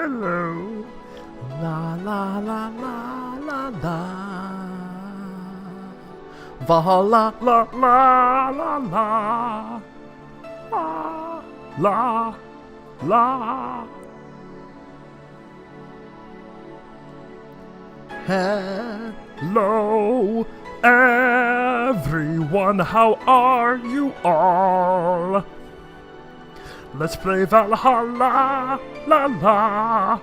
hello. La la la la la la. Va la la la la la. La la. Hello, everyone. How are you all? Let's play Valhalla, la la.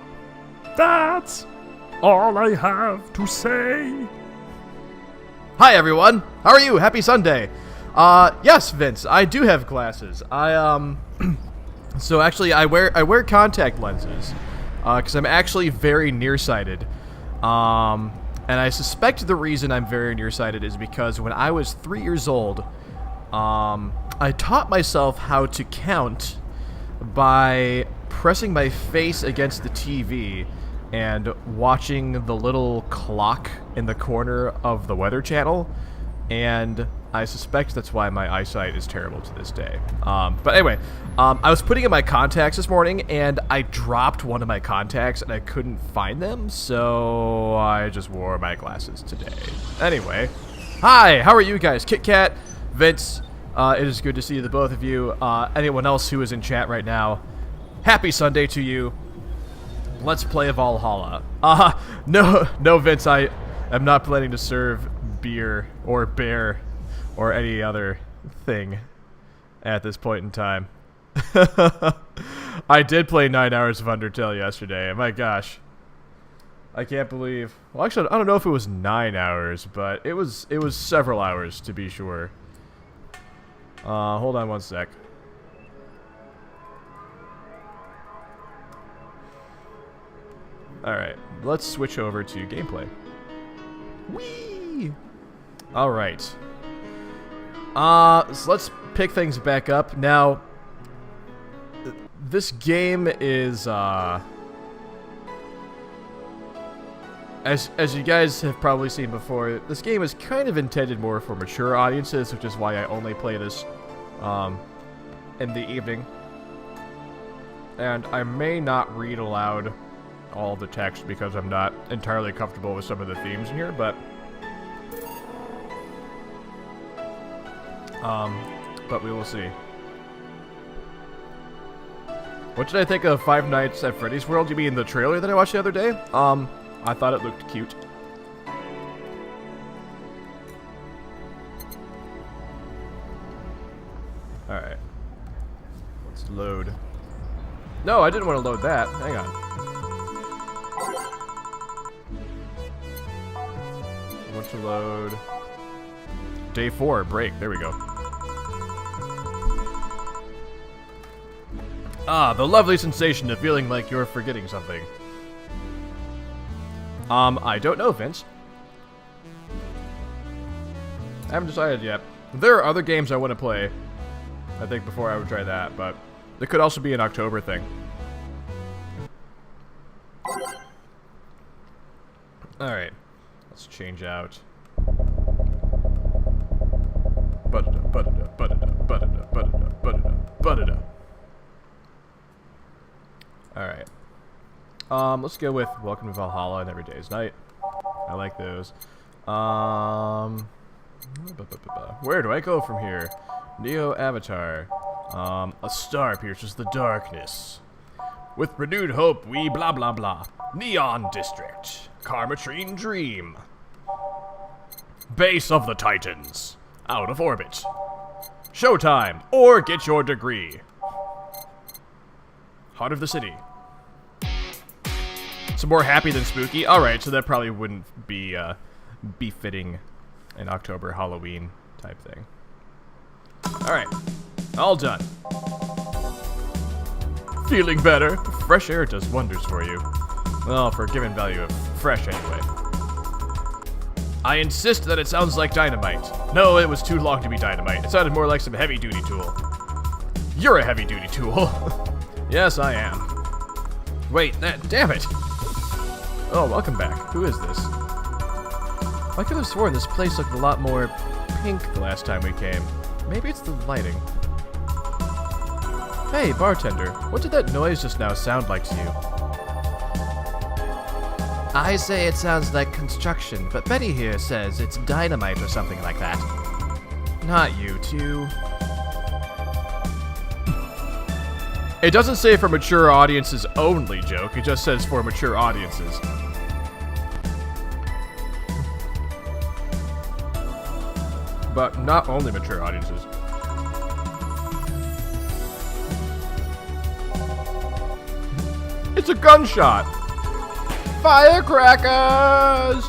That's all I have to say. Hi everyone, how are you? Happy Sunday. Yes, Vince, I do have glasses. So actually I wear contact lenses, because I'm actually very nearsighted. And I suspect the reason I'm very nearsighted is because when I was 3 years old, I taught myself how to count by pressing my face against the TV and watching the little clock in the corner of the Weather Channel, and I suspect that's why my eyesight is terrible to this day. But anyway, I was putting in my contacts this morning, and I dropped one of my contacts, and I couldn't find them, so I just wore my glasses today. Anyway, hi, how are you guys? Kit Kat, Vince, it is good to see the both of you. Anyone else who is in chat right now, happy Sunday to you. Let's play Valhalla. No, Vince, I am not planning to serve beer or bear or any other thing at this point in time. I did play 9 hours of Undertale yesterday. My gosh. I can't believe... Well, actually, I don't know if it was 9 hours, but it was several hours to be sure. Hold on one sec. Alright, let's switch over to gameplay. Whee! Alright. So let's pick things back up. Now, this game is, as you guys have probably seen before, this game is kind of intended more for mature audiences, which is why I only play this, in the evening. And I may not read aloud all the text because I'm not entirely comfortable with some of the themes in here, but we will see. What did I think of Five Nights at Freddy's World? You mean the trailer that I watched the other day? I thought it looked cute. Alright. Let's load. No, I didn't want to load that. Hang on. I want to load Day 4, break. There we go. Ah, the lovely sensation of feeling like you're forgetting something. I don't know, Vince. I haven't decided yet. There are other games I want to play, I think, before I would try that, but it could also be an October thing. Alright, let's change out. Alright. Let's go with Welcome to Valhalla and Every Day's Night. I like those. Where do I go from here? Neo Avatar. A star pierces the darkness. With renewed hope, we blah blah blah. Neon District. Karmatrine Dream. Base of the Titans. Out of orbit. Showtime, or get your degree. Heart of the city. Some more happy than spooky. Alright, so that probably wouldn't be befitting an October Halloween type thing. Alright, all done. Feeling better? Fresh air does wonders for you. Well, for a given value of fresh anyway. I insist that it sounds like dynamite. No, it was too long to be dynamite. It sounded more like some heavy-duty tool. You're a heavy-duty tool. Yes, I am. Wait, damn it. Oh, welcome back. Who is this? I could have sworn this place looked a lot more pink the last time we came. Maybe it's the lighting. Hey, bartender, what did that noise just now sound like to you? I say it sounds like construction, but Betty here says it's dynamite or something like that. Not you two. It doesn't say for mature audiences only, joke. It just says for mature audiences. But not only mature audiences. It's a gunshot! Firecrackers!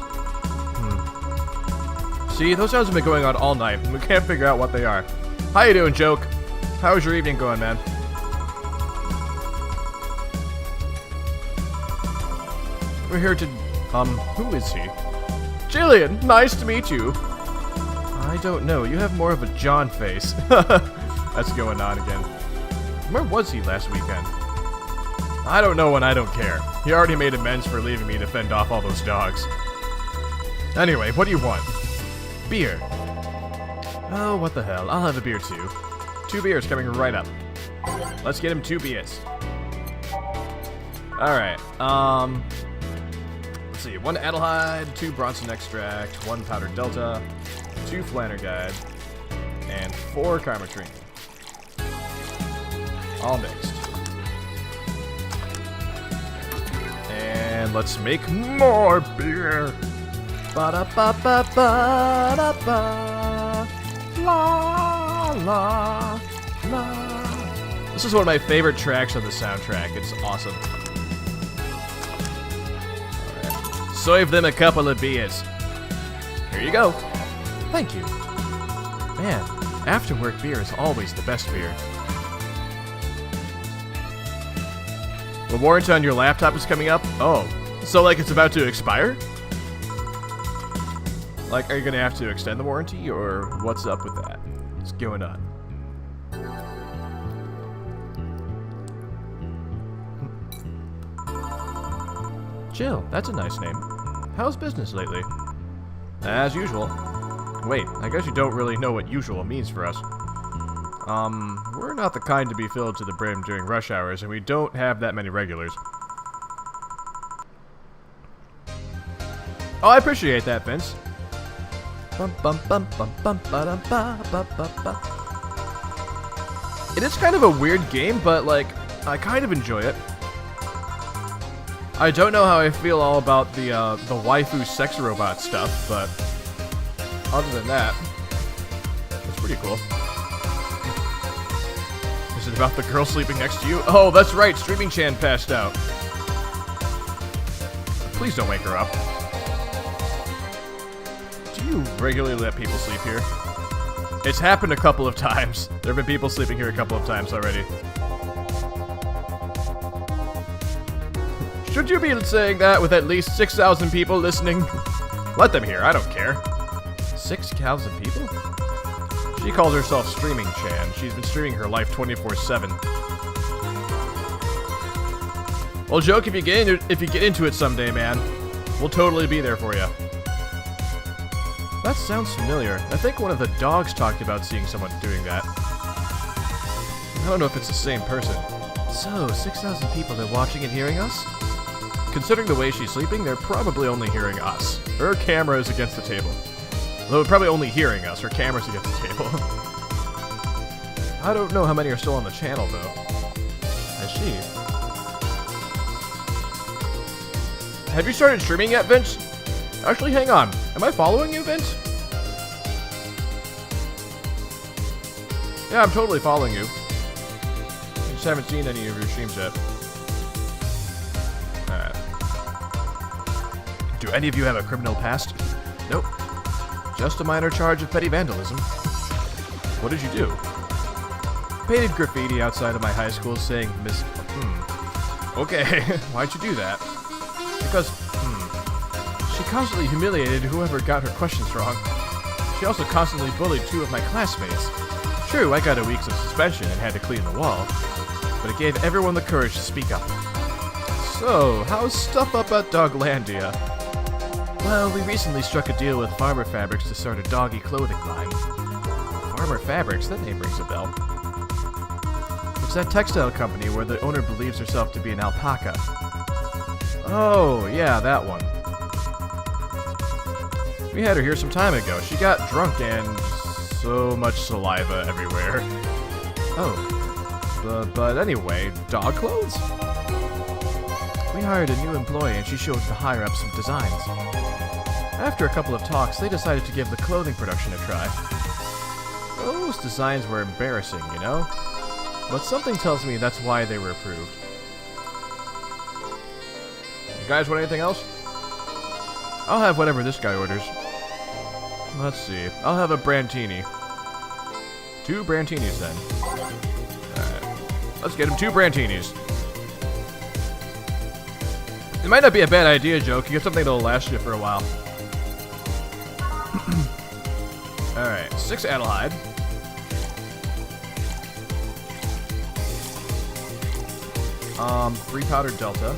See, those sounds have been going on all night, and we can't figure out what they are. How you doing, joke? How's your evening going, man? We're here to, who is he? Jillian, nice to meet you. I don't know, you have more of a John face. That's going on again. Where was he last weekend? I don't know and I don't care. He already made amends for leaving me to fend off all those dogs. Anyway, what do you want? Beer. Oh, what the hell, I'll have a beer too. 2 beers coming right up. Let's get him 2 beers. Alright, let's see, 1 Adelheid, 2 Bronson Extract, 1 Powdered Delta, 2 Flannerguide, and 4 Karmatrini. All mixed. And let's make more beer. Ba-da-ba-ba-ba-da-ba. La la la. This is one of my favorite tracks on the soundtrack. It's awesome. Alright. Serve them a couple of beers. Here you go. Thank you. Man, after-work beer is always the best beer. The warranty on your laptop is coming up? Oh, so like it's about to expire? Like, are you gonna have to extend the warranty, or what's up with that? What's going on? Jill, that's a nice name. How's business lately? As usual. Wait, I guess you don't really know what usual means for us. We're not the kind to be filled to the brim during rush hours, and we don't have that many regulars. Oh, I appreciate that, Vince. It is kind of a weird game, but, like, I kind of enjoy it. I don't know how I feel all about the waifu sex robot stuff, but other than that, it's pretty cool. Is it about the girl sleeping next to you? Oh, that's right, Streaming Chan passed out. Please don't wake her up. Do you regularly let people sleep here? It's happened a couple of times. There have been people sleeping here a couple of times already. Should you be saying that with at least 6,000 people listening? Let them hear, I don't care. 6,000 people? She calls herself Streaming Chan. She's been streaming her life 24/7. Well, joke, if you get into it someday, man, we'll totally be there for you. That sounds familiar. I think one of the dogs talked about seeing someone doing that. I don't know if it's the same person. So, 6,000 people are watching and hearing us? Considering the way she's sleeping, they're probably only hearing us. Her camera is against the table. Though probably only hearing us. Her camera's against the table. I don't know how many are still on the channel, though. I see. Have you started streaming yet, Vince? Actually, hang on. Am I following you, Vince? Yeah, I'm totally following you. I just haven't seen any of your streams yet. Alright. Do any of you have a criminal past? Nope. Just a minor charge of petty vandalism. What did you do? Painted graffiti outside of my high school saying Miss... Okay, why'd you do that? Because, she constantly humiliated whoever got her questions wrong. She also constantly bullied 2 of my classmates. True, I got a week's of suspension and had to clean the wall, but it gave everyone the courage to speak up. So, how's stuff up at Doglandia? Well, we recently struck a deal with Farmer Fabrics to start a doggy clothing line. Farmer Fabrics? That name rings a bell. It's that textile company where the owner believes herself to be an alpaca. Oh, yeah, that one. We had her here some time ago. She got drunk and so much saliva everywhere. Oh, but anyway, dog clothes? We hired a new employee and she showed the higher ups some designs. After a couple of talks, they decided to give the clothing production a try. Those designs were embarrassing, you know? But something tells me that's why they were approved. You guys want anything else? I'll have whatever this guy orders. Let's see. I'll have a Brantini. 2 Brantinis then. Alright. Let's get him 2 Brantinis. It might not be a bad idea, Joe. You get something that'll last you for a while. Alright, 6 Adelheid. Three powdered Delta.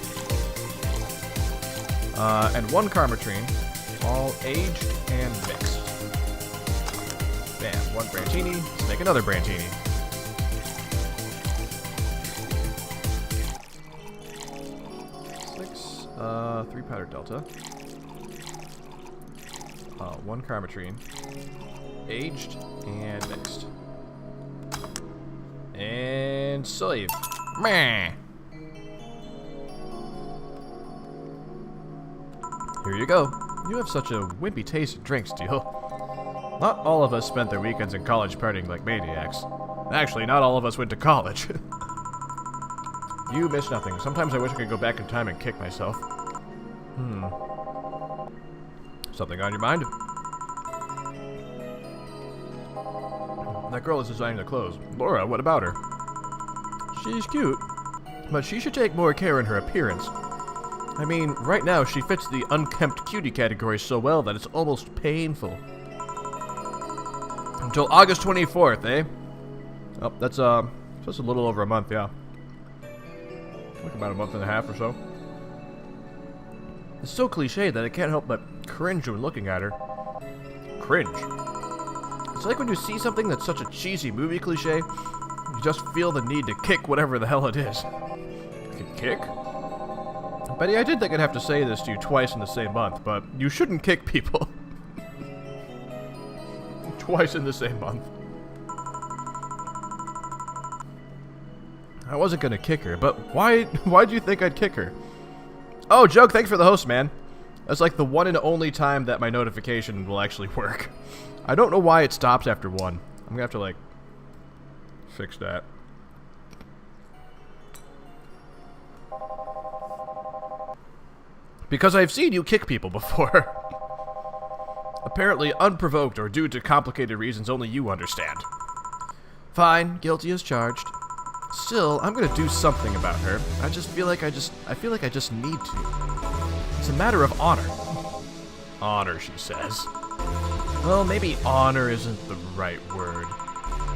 And 1 Carmetrine. All aged and mixed. Bam, 1 Brantini. Let's make another Brantini. Six, 3 powdered Delta. 1 Carmetrine. Aged and mixed. And save. Meh. Here you go. You have such a wimpy taste in drinks, Teal. Not all of us spent their weekends in college partying like maniacs. Actually, not all of us went to college. You miss nothing. Sometimes I wish I could go back in time and kick myself. Something on your mind? That girl is designing the clothes. Laura, what about her? She's cute, but she should take more care in her appearance. I mean, right now she fits the unkempt cutie category so well that it's almost painful. Until August 24th, eh? Oh, that's a little over a month, yeah. Like about a month and a half or so. It's so cliche that I can't help but cringe when looking at her. Cringe. It's like when you see something that's such a cheesy movie cliche, you just feel the need to kick whatever the hell it is. Kick? Betty, I did think I'd have to say this to you twice in the same month, but you shouldn't kick people. Twice in the same month. I wasn't gonna kick her, but why'd you think I'd kick her? Oh, Joke, thanks for the host, man. That's like the one and only time that my notification will actually work. I don't know why it stops after 1. I'm gonna have to, like, fix that. Because I've seen you kick people before. Apparently unprovoked or due to complicated reasons only you understand. Fine, guilty as charged. Still, I'm gonna do something about her. I feel like I just need to. It's a matter of honor. Honor, she says. Well, maybe honor isn't the right word.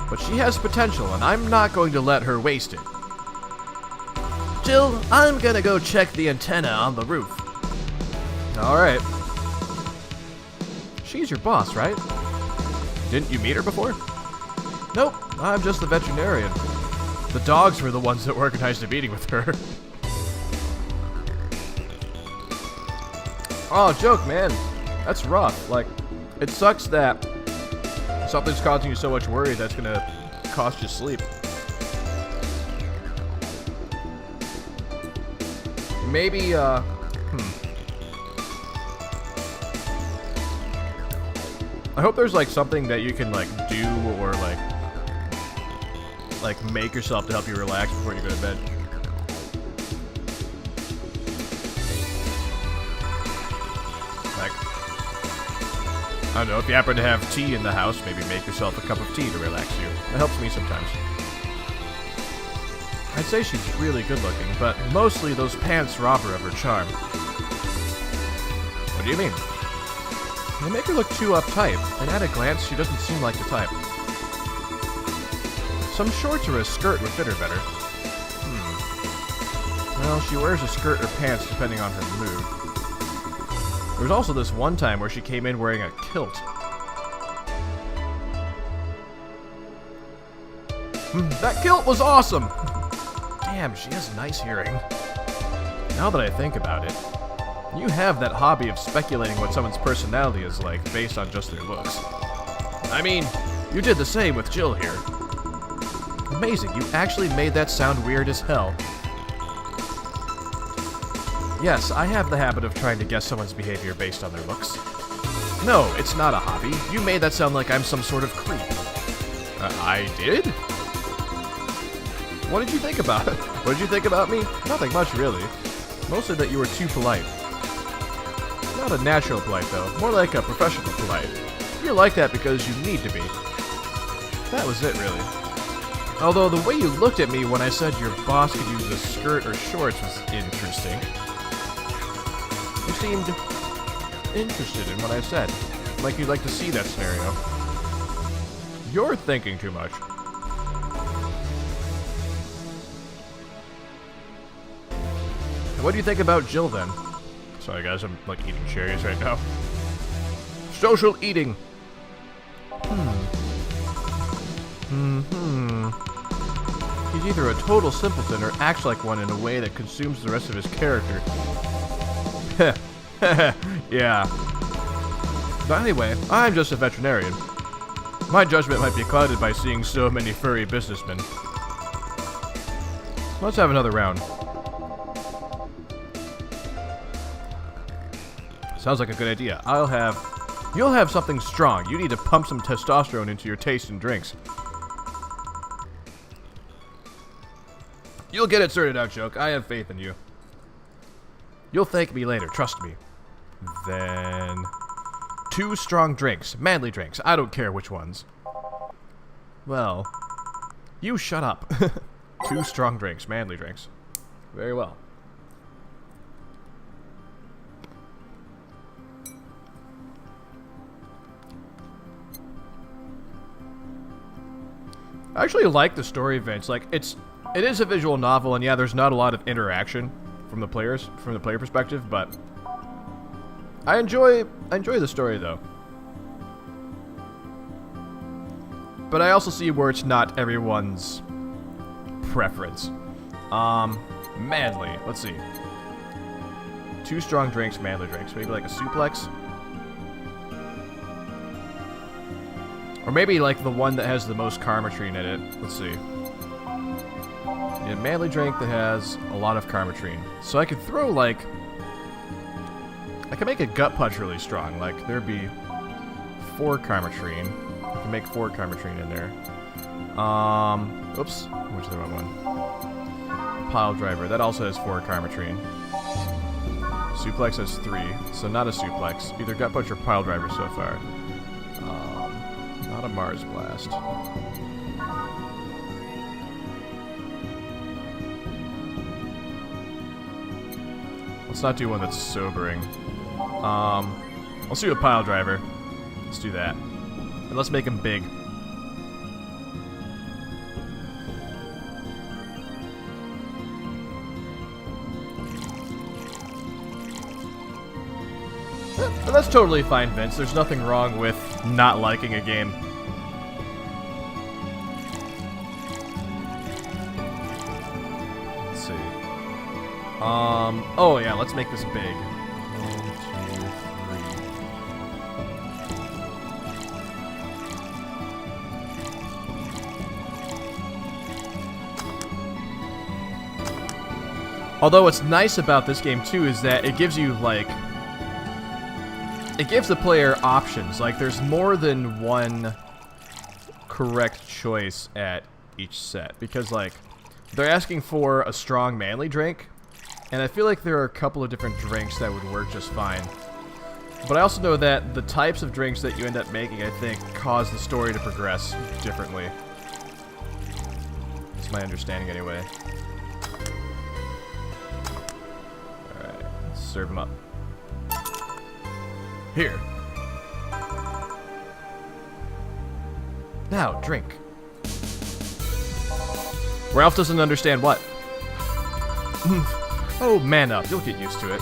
But she has potential, and I'm not going to let her waste it. Jill, I'm gonna go check the antenna on the roof. Alright. She's your boss, right? Didn't you meet her before? Nope, I'm just the veterinarian. The dogs were the ones that organized a meeting with her. Oh, Joke, man. That's rough. Like, it sucks that something's causing you so much worry that's gonna cost you sleep. Maybe, I hope there's, like, something that you can, like, do or, like, make yourself to help you relax before you go to bed. Like, I don't know, if you happen to have tea in the house, maybe make yourself a cup of tea to relax you. That helps me sometimes. I'd say she's really good looking, but mostly those pants rob her of her charm. What do you mean? They make her look too uptight, and at a glance, she doesn't seem like the type. Some shorts or a skirt would fit her better. Well, she wears a skirt or pants depending on her mood. There was also this one time where she came in wearing a kilt. That kilt was awesome! Damn, she has nice hearing. Now that I think about it, You have that hobby of speculating what someone's personality is like based on just their looks. I mean, you did the same with Jill here. Amazing, you actually made that sound weird as hell. Yes, I have the habit of trying to guess someone's behavior based on their looks. No, it's not a hobby. You made that sound like I'm some sort of creep. I did? What did you think about it? What did you think about me? Nothing much, really. Mostly that you were too polite. Not a natural polite, though. More like a professional polite. You're like that because you need to be. That was it, really. Although the way you looked at me when I said your boss could use a skirt or shorts was interesting. You seemed interested in what I said. Like you'd like to see that scenario. You're thinking too much. What do you think about Jill, then? Sorry, guys, I'm, like, eating cherries right now. Social eating. He's either a total simpleton or acts like one in a way that consumes the rest of his character. Yeah. But anyway, I'm just a veterinarian. My judgment might be clouded by seeing so many furry businessmen. Let's have another round. Sounds like a good idea. You'll have something strong. You need to pump some testosterone into your taste in drinks. You'll get it sorted out, Joke. I have faith in you. You'll thank me later, trust me. Then 2 strong drinks. Manly drinks. I don't care which ones. Well, you shut up. 2 strong drinks. Manly drinks. Very well. I actually like the story, Vince. Like, it is a visual novel, and yeah, there's not a lot of interaction from the player perspective, but I enjoy the story, though. But I also see where it's not everyone's preference. Manly. Let's see. 2 strong drinks, manly drinks. Maybe like a suplex? Or maybe like the one that has the most karmatrine in it. Let's see. Yeah, manly drink that has a lot of karmatrine. So I could throw like... I could make a gut punch really strong. Like there'd be 4 karmatrine. I can make 4 karmatrine in there. Oops. Which is the wrong one? Pile driver. That also has 4 karmatrine. Suplex has 3. So not a suplex. Either gut punch or pile driver so far. Not a Mars Blast. Let's not do one that's sobering. Let's do a pile driver. Let's do that. And let's make him big. That's totally fine, Vince. There's nothing wrong with not liking a game. Let's see. Oh yeah, let's make this big. 1, 2, 3. Although what's nice about this game too is that it gives you like... It gives the player options. Like, there's more than one correct choice at each set. Because, like, they're asking for a strong manly drink. And I feel like there are a couple of different drinks that would work just fine. But I also know that the types of drinks that you end up making, I think, cause the story to progress differently. That's my understanding, anyway. Alright, let's serve them up. Here. Now, drink. Ralph doesn't understand what. Oh, man up. You'll get used to it.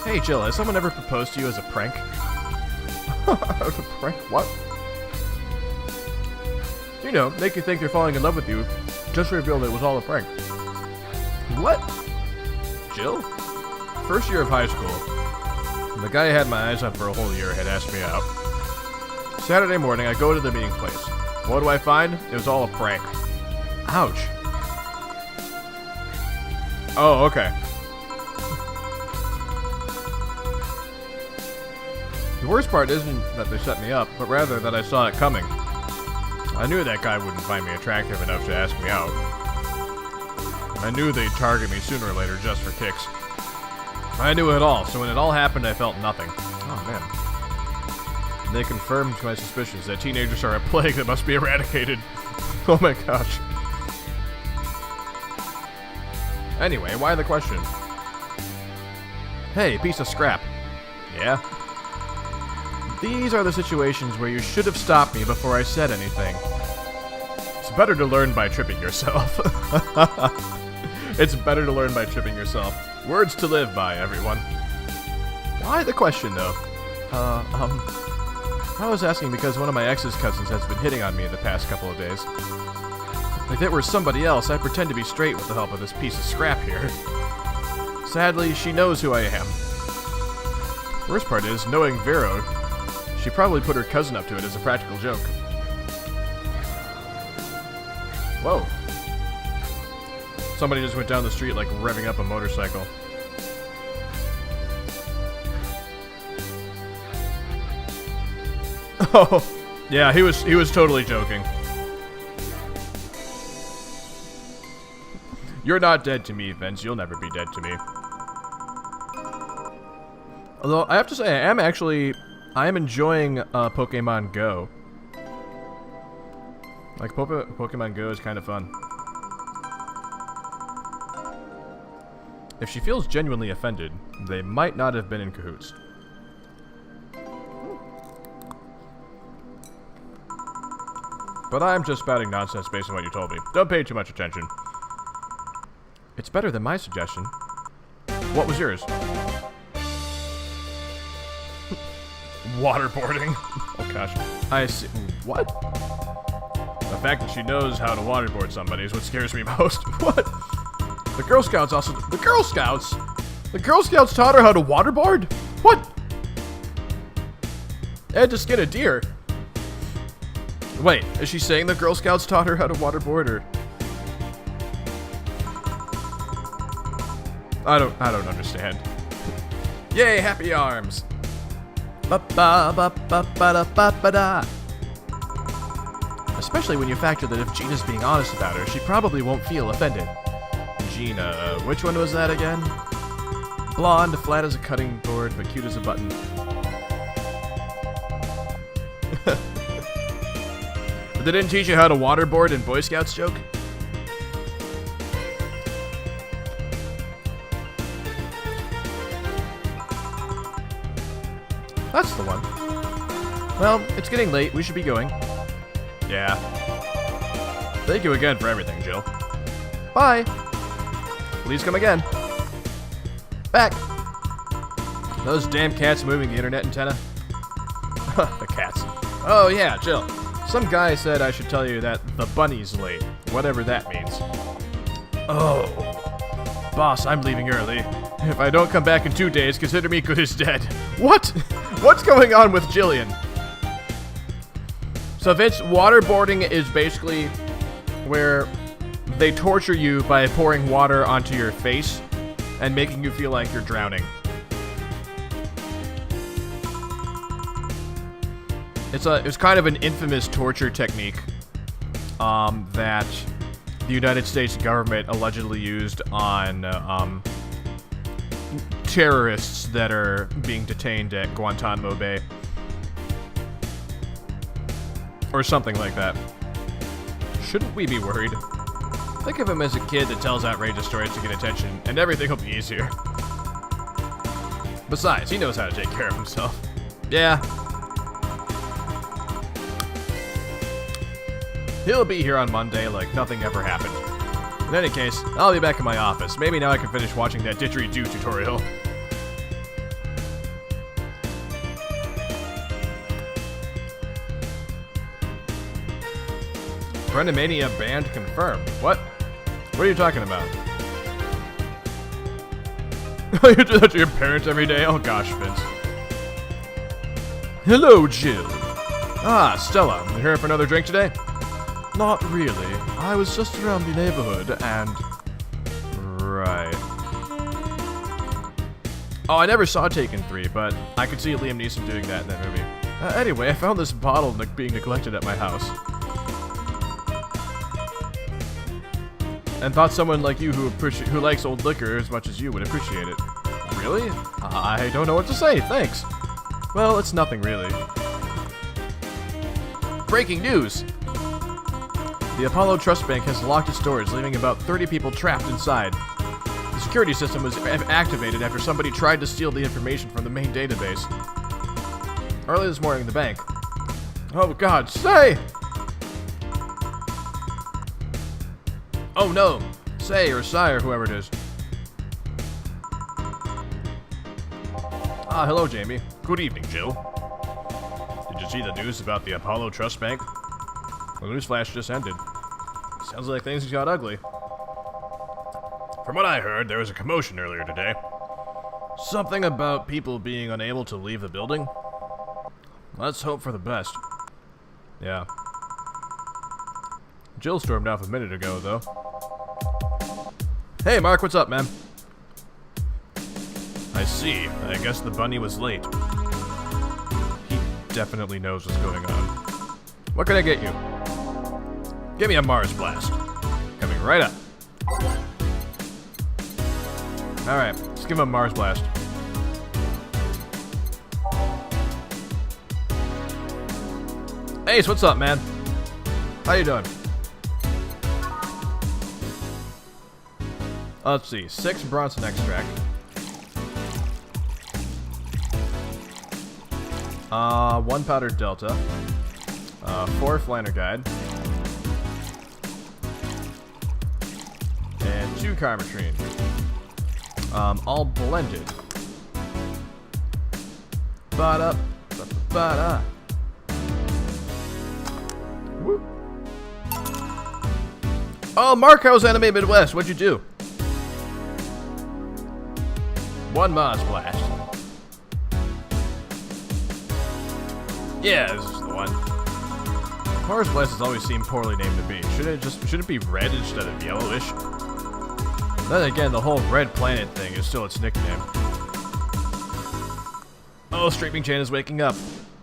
Hey, Jill, has someone ever proposed to you as a prank? As a prank? What? You know, make you think they're falling in love with you. Just revealed it was all a prank. What? Jill? first year of high school, the guy I had my eyes on for a whole year had asked me out. Saturday morning, I go to the meeting place. What do I find? It was all a prank. Ouch. Oh, okay. The worst part isn't that they set me up, but rather that I saw it coming. I knew that guy wouldn't find me attractive enough to ask me out. I knew they'd target me sooner or later just for kicks. I knew it all, so when it all happened, I felt nothing. Oh, man. They confirmed my suspicions that teenagers are a plague that must be eradicated. Oh my gosh. Anyway, why the question? Hey, piece of scrap. Yeah? These are the situations where you should have stopped me before I said anything. It's better to learn by tripping yourself. It's better to learn by tripping yourself. Words to live by, everyone. Why the question, though? I was asking because one of my ex's cousins has been hitting on me the past couple of days. If it were somebody else, I'd pretend to be straight with the help of this piece of scrap here. Sadly, she knows who I am. Worst part is, knowing Vero, she probably put her cousin up to it as a practical joke. Whoa. Somebody just went down the street like revving up a motorcycle. Oh, yeah, he was totally joking. You're not dead to me, Vince. You'll never be dead to me. Although, I have to say, I am enjoying Pokemon Go. Like, Pokemon Go is kind of fun. If she feels genuinely offended, they might not have been in cahoots. But I'm just spouting nonsense based on what you told me. Don't pay too much attention. It's better than my suggestion. What was yours? Waterboarding. Oh gosh. I see. What? The fact that she knows how to waterboard somebody is what scares me most. What? The Girl Scouts also... The Girl Scouts? The Girl Scouts taught her how to waterboard? What? They had to skin a deer. Wait, is she saying the Girl Scouts taught her how to waterboard, or... I don't understand. Yay, happy arms! Ba-ba-ba-ba-ba-da-ba-ba-da. Especially when you factor that if Gina's being honest about her, she probably won't feel offended. Gina, which one was that again? Blonde, flat as a cutting board, but cute as a button. They didn't teach you how to waterboard in Boy Scouts joke? That's the one. Well, it's getting late. We should be going. Yeah. Thank you again for everything, Jill. Bye. Please come again. Back. Those damn cats moving the internet antenna. The cats. Oh yeah, Jill. Some guy said I should tell you that the bunny's late. Whatever that means. Oh. Boss, I'm leaving early. If I don't come back in 2 days, consider me good as dead. What? What's going on with Jillian? So Vince, waterboarding is basically where they torture you by pouring water onto your face and making you feel like you're drowning. It's kind of an infamous torture technique that the United States government allegedly used on terrorists that are being detained at Guantanamo Bay. Or something like that. Shouldn't we be worried? Think of him as a kid that tells outrageous stories to get attention, and everything will be easier. Besides, he knows how to take care of himself. Yeah. He'll be here on Monday like nothing ever happened. In any case, I'll be back in my office. Maybe now I can finish watching that didgeridoo tutorial. Brennomania banned confirmed. What? What are you talking about? You do that to your parents every day? Oh gosh, Vince. Hello, Jill. Ah, Stella, you here for another drink today? Not really. I was just around the neighborhood and... Right. Oh, I never saw Taken 3, but I could see Liam Neeson doing that in that movie. Anyway, I found this bottle being neglected at my house. And thought someone like you who likes old liquor as much as you would appreciate it. Really? I don't know what to say, thanks. Well, it's nothing really. Breaking news! The Apollo Trust Bank has locked its doors, leaving about 30 people trapped inside. The security system was activated after somebody tried to steal the information from the main database. Early this morning, the bank... Oh god, say! Oh no! Say or Sai or whoever it is. Ah, hello, Jamie. Good evening, Jill. Did you see the news about the Apollo Trust Bank? The newsflash just ended. Sounds like things got ugly. From what I heard, there was a commotion earlier today. Something about people being unable to leave the building? Let's hope for the best. Yeah. Jill stormed off a minute ago, though. Hey, Mark, what's up, man? I see. I guess the bunny was late. He definitely knows what's going on. What can I get you? Give me a Mars Blast. Coming right up. Alright, let's give him a Mars Blast. Ace, what's up, man? How you doing? Let's see, 6 Bronson extract. 1 powdered Delta. 4 Flanner Guide. And 2 Carmetrine. All blended. Ba-da, ba-da. Woo. Oh, Mark, how's Anime Midwest? What'd you do? 1 Mars Blast. Yeah, this is the one. Mars Blast has always seemed poorly named to be. Should it be red instead of yellowish? Then again, the whole red planet thing is still its nickname. Oh, Streaming Chan is waking up.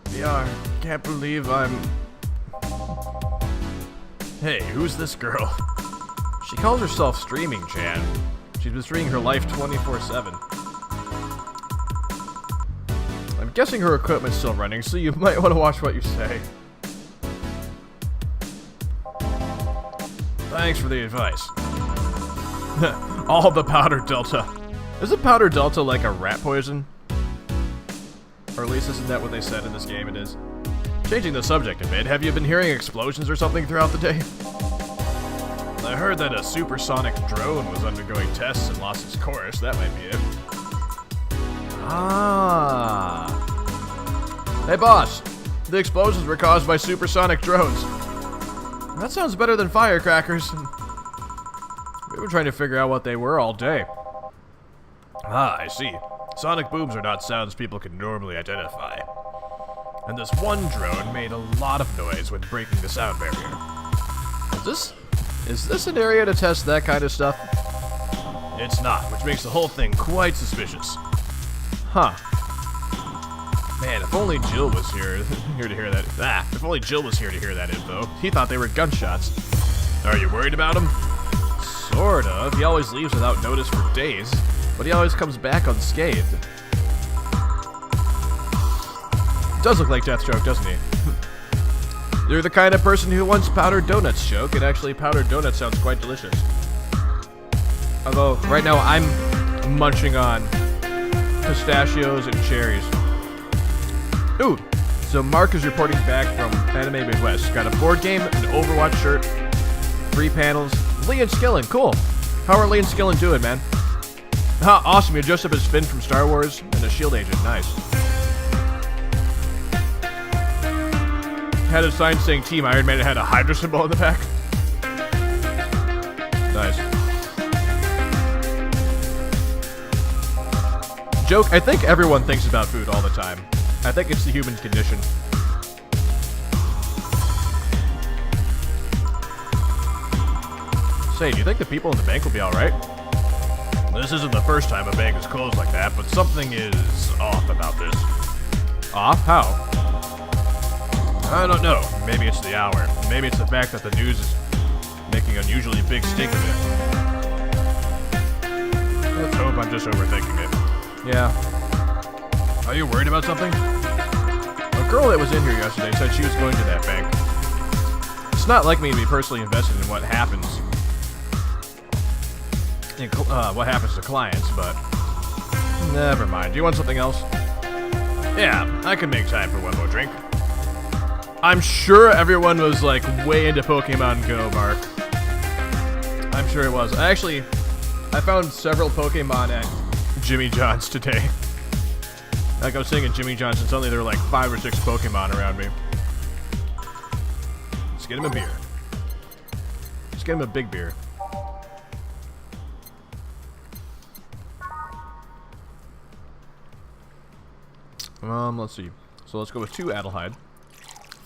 VR, can't believe I'm... Hey, who's this girl? She calls herself Streaming Chan. She's been streaming her life 24/7. I'm guessing her equipment's still running, so you might want to watch what you say. Thanks for the advice. All the powder Delta. Isn't powder Delta like a rat poison? Or at least isn't that what they said in this game? It is. Changing the subject a bit, have you been hearing explosions or something throughout the day? I heard that a supersonic drone was undergoing tests and lost its course. That might be it. Ah. Hey boss, the explosions were caused by supersonic drones. That sounds better than firecrackers. We were trying to figure out what they were all day. Ah, I see. Sonic booms are not sounds people can normally identify. And this one drone made a lot of noise when breaking the sound barrier. Is this an area to test that kind of stuff? It's not, which makes the whole thing quite suspicious. Huh. Man, if only Jill was here to hear that. If only Jill was here to hear that info. He thought they were gunshots. Are you worried about him? Sort of. He always leaves without notice for days, but he always comes back unscathed. Does look like Deathstroke, doesn't he? You're the kind of person who wants powdered donuts, Choke, and actually powdered donut sounds quite delicious. Although, right now I'm munching on pistachios and cherries. Ooh, so Mark is reporting back from Anime Midwest. Got a board game, an Overwatch shirt, 3 panels. Lee and Skillen, cool. How are Lee and Skillen doing, man? Ah, awesome, you dressed up as Finn from Star Wars and a S.H.I.E.L.D. agent, nice. Had a sign saying Team Iron Man and had a Hydra symbol in the back. Nice. Joke, I think everyone thinks about food all the time. I think it's the human condition. Say, do you think the people in the bank will be alright? This isn't the first time a bank is closed like that, but something is off about this. Off? How? I don't know. Maybe it's the hour. Maybe it's the fact that the news is making unusually big stink of it. Let's hope I'm just overthinking it. Yeah. Are you worried about something? A girl that was in here yesterday said she was going to that bank. It's not like me to be personally invested in what happens. What happens to clients, but never mind. Do you want something else? Yeah, I can make time for one more drink. I'm sure everyone was like way into Pokemon Go, Mark. I'm sure it was. I found several Pokemon at Jimmy John's today. Like I was sitting at Jimmy John's and suddenly there were like 5 or 6 Pokemon around me. Let's get him a beer. Let's get him a big beer. Let's see. So let's go with 2 Adelhyde,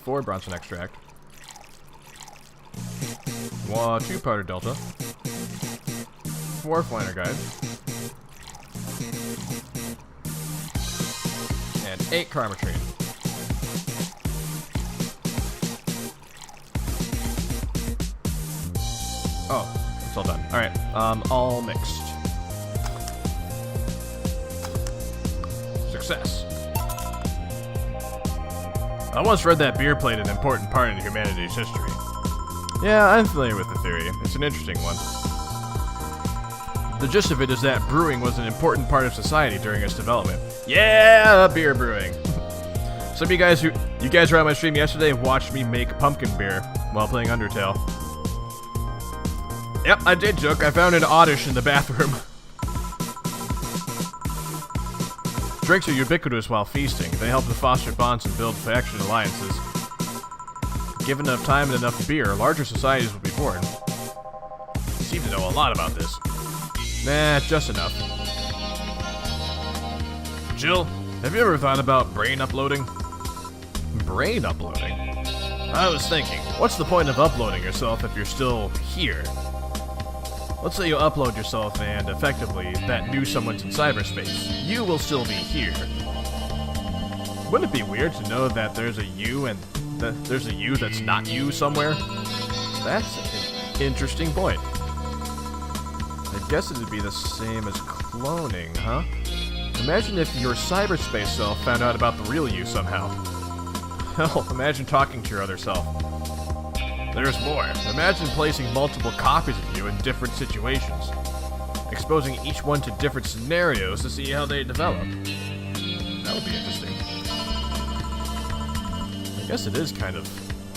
4 Bronson Extract, 2 Powder Delta, 4 Flanner Guide, and 8 Karmatrine. Oh, it's all done. Alright, all mixed. Success. I once read that beer played an important part in humanity's history. Yeah, I'm familiar with the theory. It's an interesting one. The gist of it is that brewing was an important part of society during its development. Yeah, beer brewing. Some of you guys were on my stream yesterday watched me make pumpkin beer while playing Undertale. Yep, I did, Joke. I found an oddish in the bathroom. Drinks are ubiquitous while feasting. They help to foster bonds and build faction alliances. Given enough time and enough beer, larger societies will be born. You seem to know a lot about this. Nah, just enough. Jill, have you ever thought about brain uploading? Brain uploading? I was thinking, what's the point of uploading yourself if you're still here? Let's say you upload yourself and, effectively, that knew someone's in cyberspace. You will still be here. Wouldn't it be weird to know that there's a you and there's a you that's not you somewhere? That's an interesting point. I guess it'd be the same as cloning, huh? Imagine if your cyberspace self found out about the real you somehow. Hell, imagine talking to your other self. There's more. Imagine placing multiple copies of you in different situations, exposing each one to different scenarios to see how they develop. That would be interesting. I guess it is kind of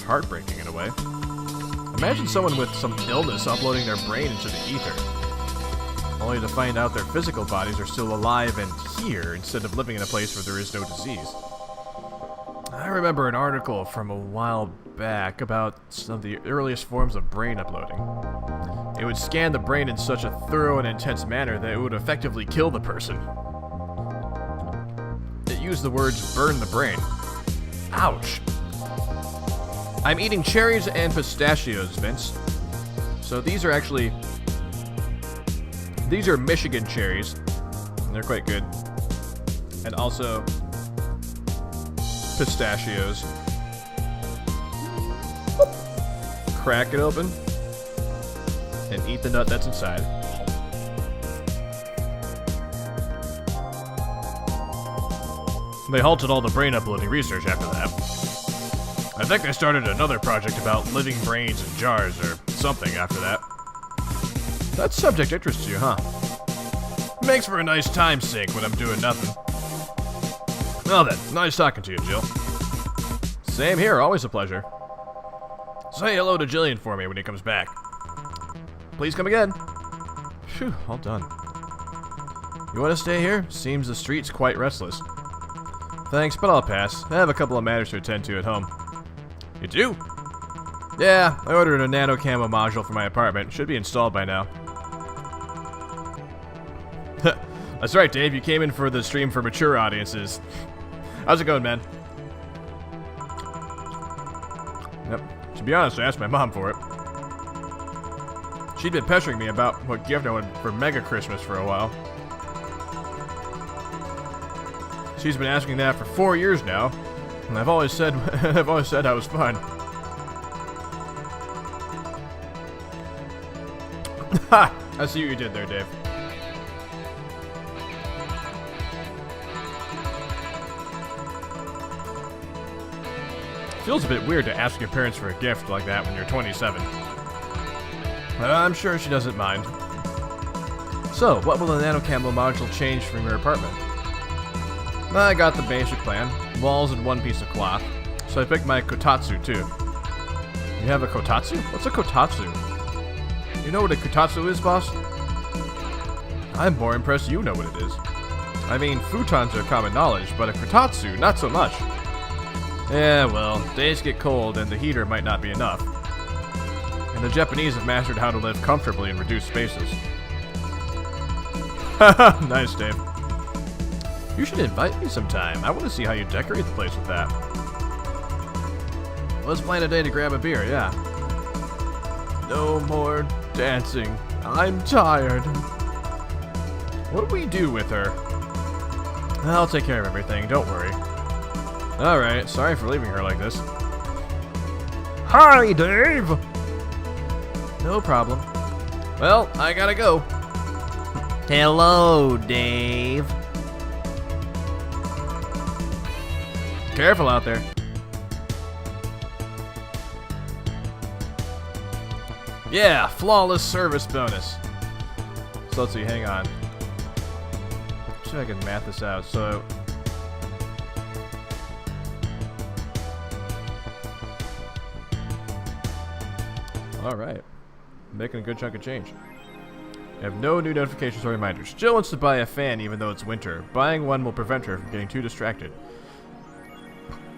heartbreaking in a way. Imagine someone with some illness uploading their brain into the ether, only to find out their physical bodies are still alive and here instead of living in a place where there is no disease. I remember an article from a while back about some of the earliest forms of brain uploading. It would scan the brain in such a thorough and intense manner that it would effectively kill the person. It used the words, burn the brain. Ouch. I'm eating cherries and pistachios, Vince. So these are Michigan cherries, and they're quite good. And also pistachios. Crack it open and eat the nut that's inside. They halted all the brain uploading research after that. I think they started another project about living brains in jars or something after that. That subject interests you, huh? Makes for a nice time sink when I'm doing nothing. Well then, nice talking to you, Jill. Same here, always a pleasure. Say hello to Jillian for me when he comes back. Please come again. Phew, all done. You want to stay here? Seems the street's quite restless. Thanks, but I'll pass. I have a couple of matters to attend to at home. You do? Yeah, I ordered a nano camo module for my apartment. Should be installed by now. That's right, Dave. You came in for the stream for mature audiences. How's it going, man? Yep. To be honest, I asked my mom for it. She'd been pestering me about what gift I wanted for Mega Christmas for a while. She's been asking that for 4 years now, and I've always said I was fine. Ha! I see what you did there, Dave. Feels a bit weird to ask your parents for a gift like that when you're 27. I'm sure she doesn't mind. So, what will the nano camo module change from your apartment? I got the basic plan. Walls and one piece of cloth. So I picked my kotatsu too. You have a kotatsu? What's a kotatsu? You know what a kotatsu is, boss? I'm more impressed you know what it is. I mean, futons are common knowledge, but a kotatsu, not so much. Yeah, well, days get cold and the heater might not be enough. And the Japanese have mastered how to live comfortably in reduced spaces. Haha, nice, Dave. You should invite me sometime. I want to see how you decorate the place with that. Let's plan a day to grab a beer, yeah. No more dancing. I'm tired. What do we do with her? I'll take care of everything, don't worry. Alright, sorry for leaving her like this. Hi, Dave! No problem. Well, I gotta go. Hello, Dave. Careful out there. Yeah, flawless service bonus. So let's see, hang on. See if I can math this out. So alright. Making a good chunk of change. I have no new notifications or reminders. Jill wants to buy a fan even though it's winter. Buying one will prevent her from getting too distracted.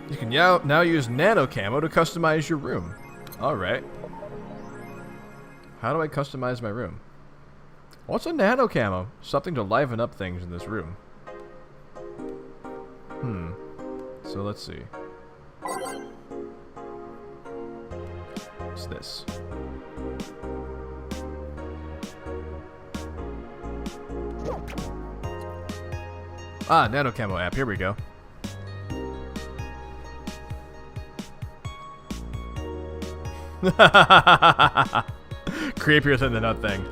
You can now use nano camo to customize your room. Alright. How do I customize my room? What's a nano camo? Something to liven up things in this room. So let's see. What's this? Ah, nano camo app. Here we go. Creepier than the nut thing.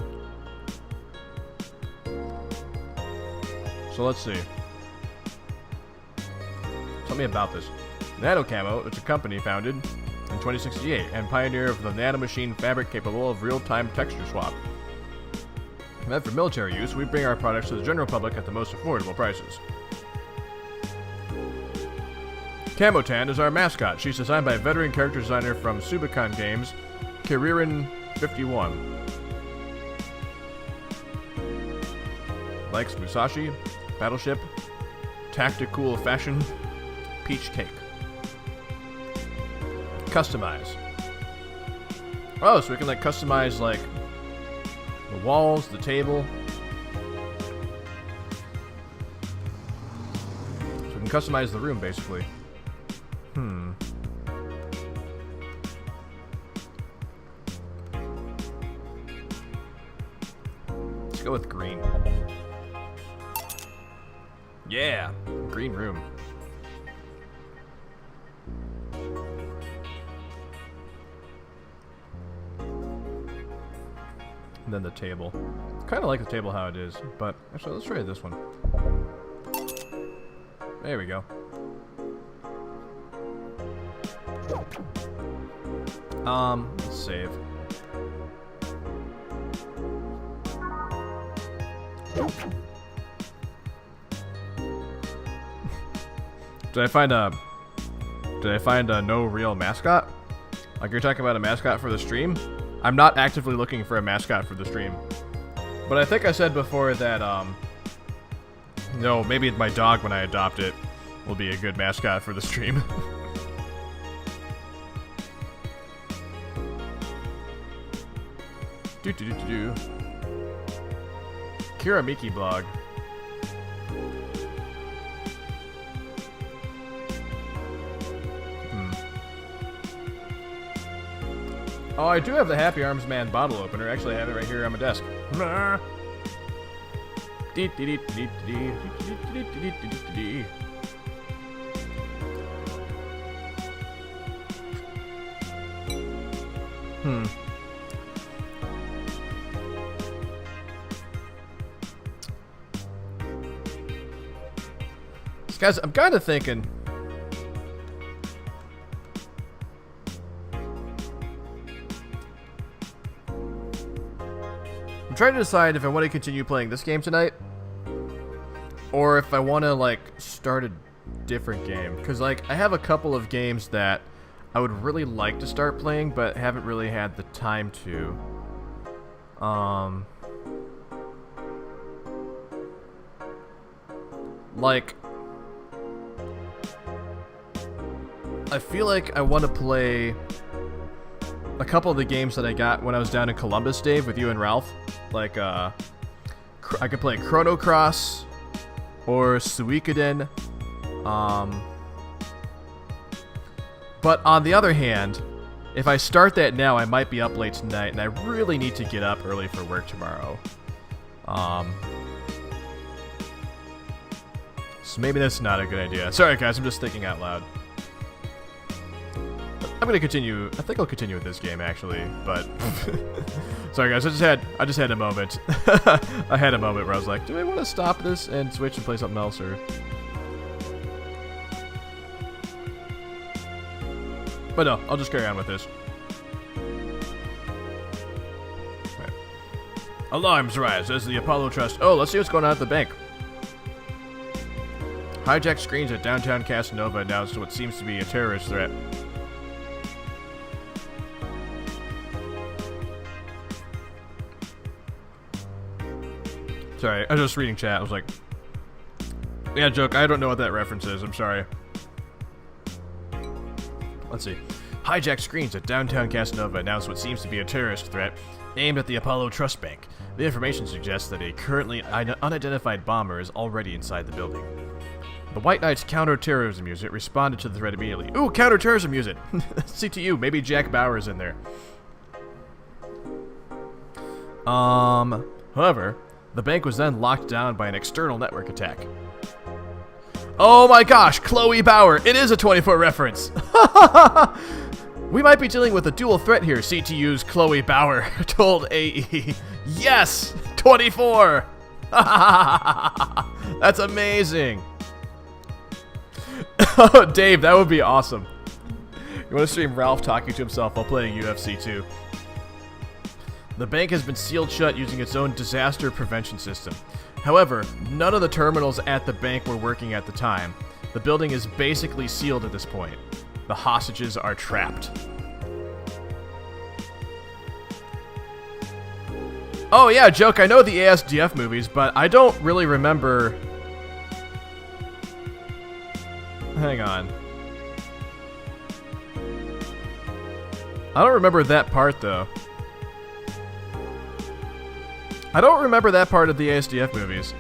So let's see. Tell me about this. Nano Camo is a company founded in 2068 and pioneer of the nanomachine fabric capable of real-time texture swap. Meant for military use, we bring our products to the general public at the most affordable prices. Camotan is our mascot. She's designed by veteran character designer from Subakan Games, Kiririn51. Likes Musashi, Battleship, Tactical Fashion, Peach Cake. Customize. Oh, so we can like customize like the walls, the table. So we can customize the room basically. Let's go with green. Yeah, green room. And then the table. Kind of like the table how it is, but actually let's try this one. There we go. Let's save. Did I find a no real mascot? Like you're talking about a mascot for the stream? I'm not actively looking for a mascot for the stream. But I think I said before that no, maybe my dog when I adopt it will be a good mascot for the stream. Kiramiki blog. Oh, I do have the Happy Arms Man bottle opener. Actually, I have it right here on my desk. Guys, I'm kind of thinking... I'm trying to decide if I want to continue playing this game tonight, or if I want to, like, start a different game. Because, like, I have a couple of games that I would really like to start playing, but haven't really had the time to. Like, I feel like I want to play a couple of the games that I got when I was down in Columbus, Dave, with you and Ralph. Like, I could play Chrono Cross or Suikoden. But on the other hand, if I start that now, I might be up late tonight, and I really need to get up early for work tomorrow. So maybe that's not a good idea. Sorry, guys, I'm just thinking out loud. I'm gonna continue. I think I'll continue with this game actually, but sorry guys, I just had a moment. I had a moment where I was like, do I want to stop this and switch and play something else, or? But no, I'll just carry on with this. Right. Alarms rise as the Apollo Trust. Oh, let's see what's going on at the bank. Hijacked screens at downtown Casanova announced what seems to be a terrorist threat. Sorry, I was just reading chat. I was like, yeah, joke, I don't know what that reference is. I'm sorry. Let's see. Hijacked screens at downtown Casanova announced what seems to be a terrorist threat aimed at the Apollo Trust Bank. The information suggests that a currently unidentified bomber is already inside the building. The White Knight's counter-terrorism unit responded to the threat immediately. Ooh, counter-terrorism unit! CTU, maybe Jack Bauer's in there. However, the bank was then locked down by an external network attack. Oh my gosh, Chloe Bauer! It is a 24 reference! We might be dealing with a dual threat here, CTU's Chloe Bauer told AE. Yes! 24! That's amazing! Oh, Dave, that would be awesome. You want to stream Ralph talking to himself while playing UFC 2. The bank has been sealed shut using its own disaster prevention system. However, none of the terminals at the bank were working at the time. The building is basically sealed at this point. The hostages are trapped. Oh yeah, joke, I know the ASDF movies, but I don't really remember... Hang on. I don't remember that part, though. I don't remember that part of the ASDF movies.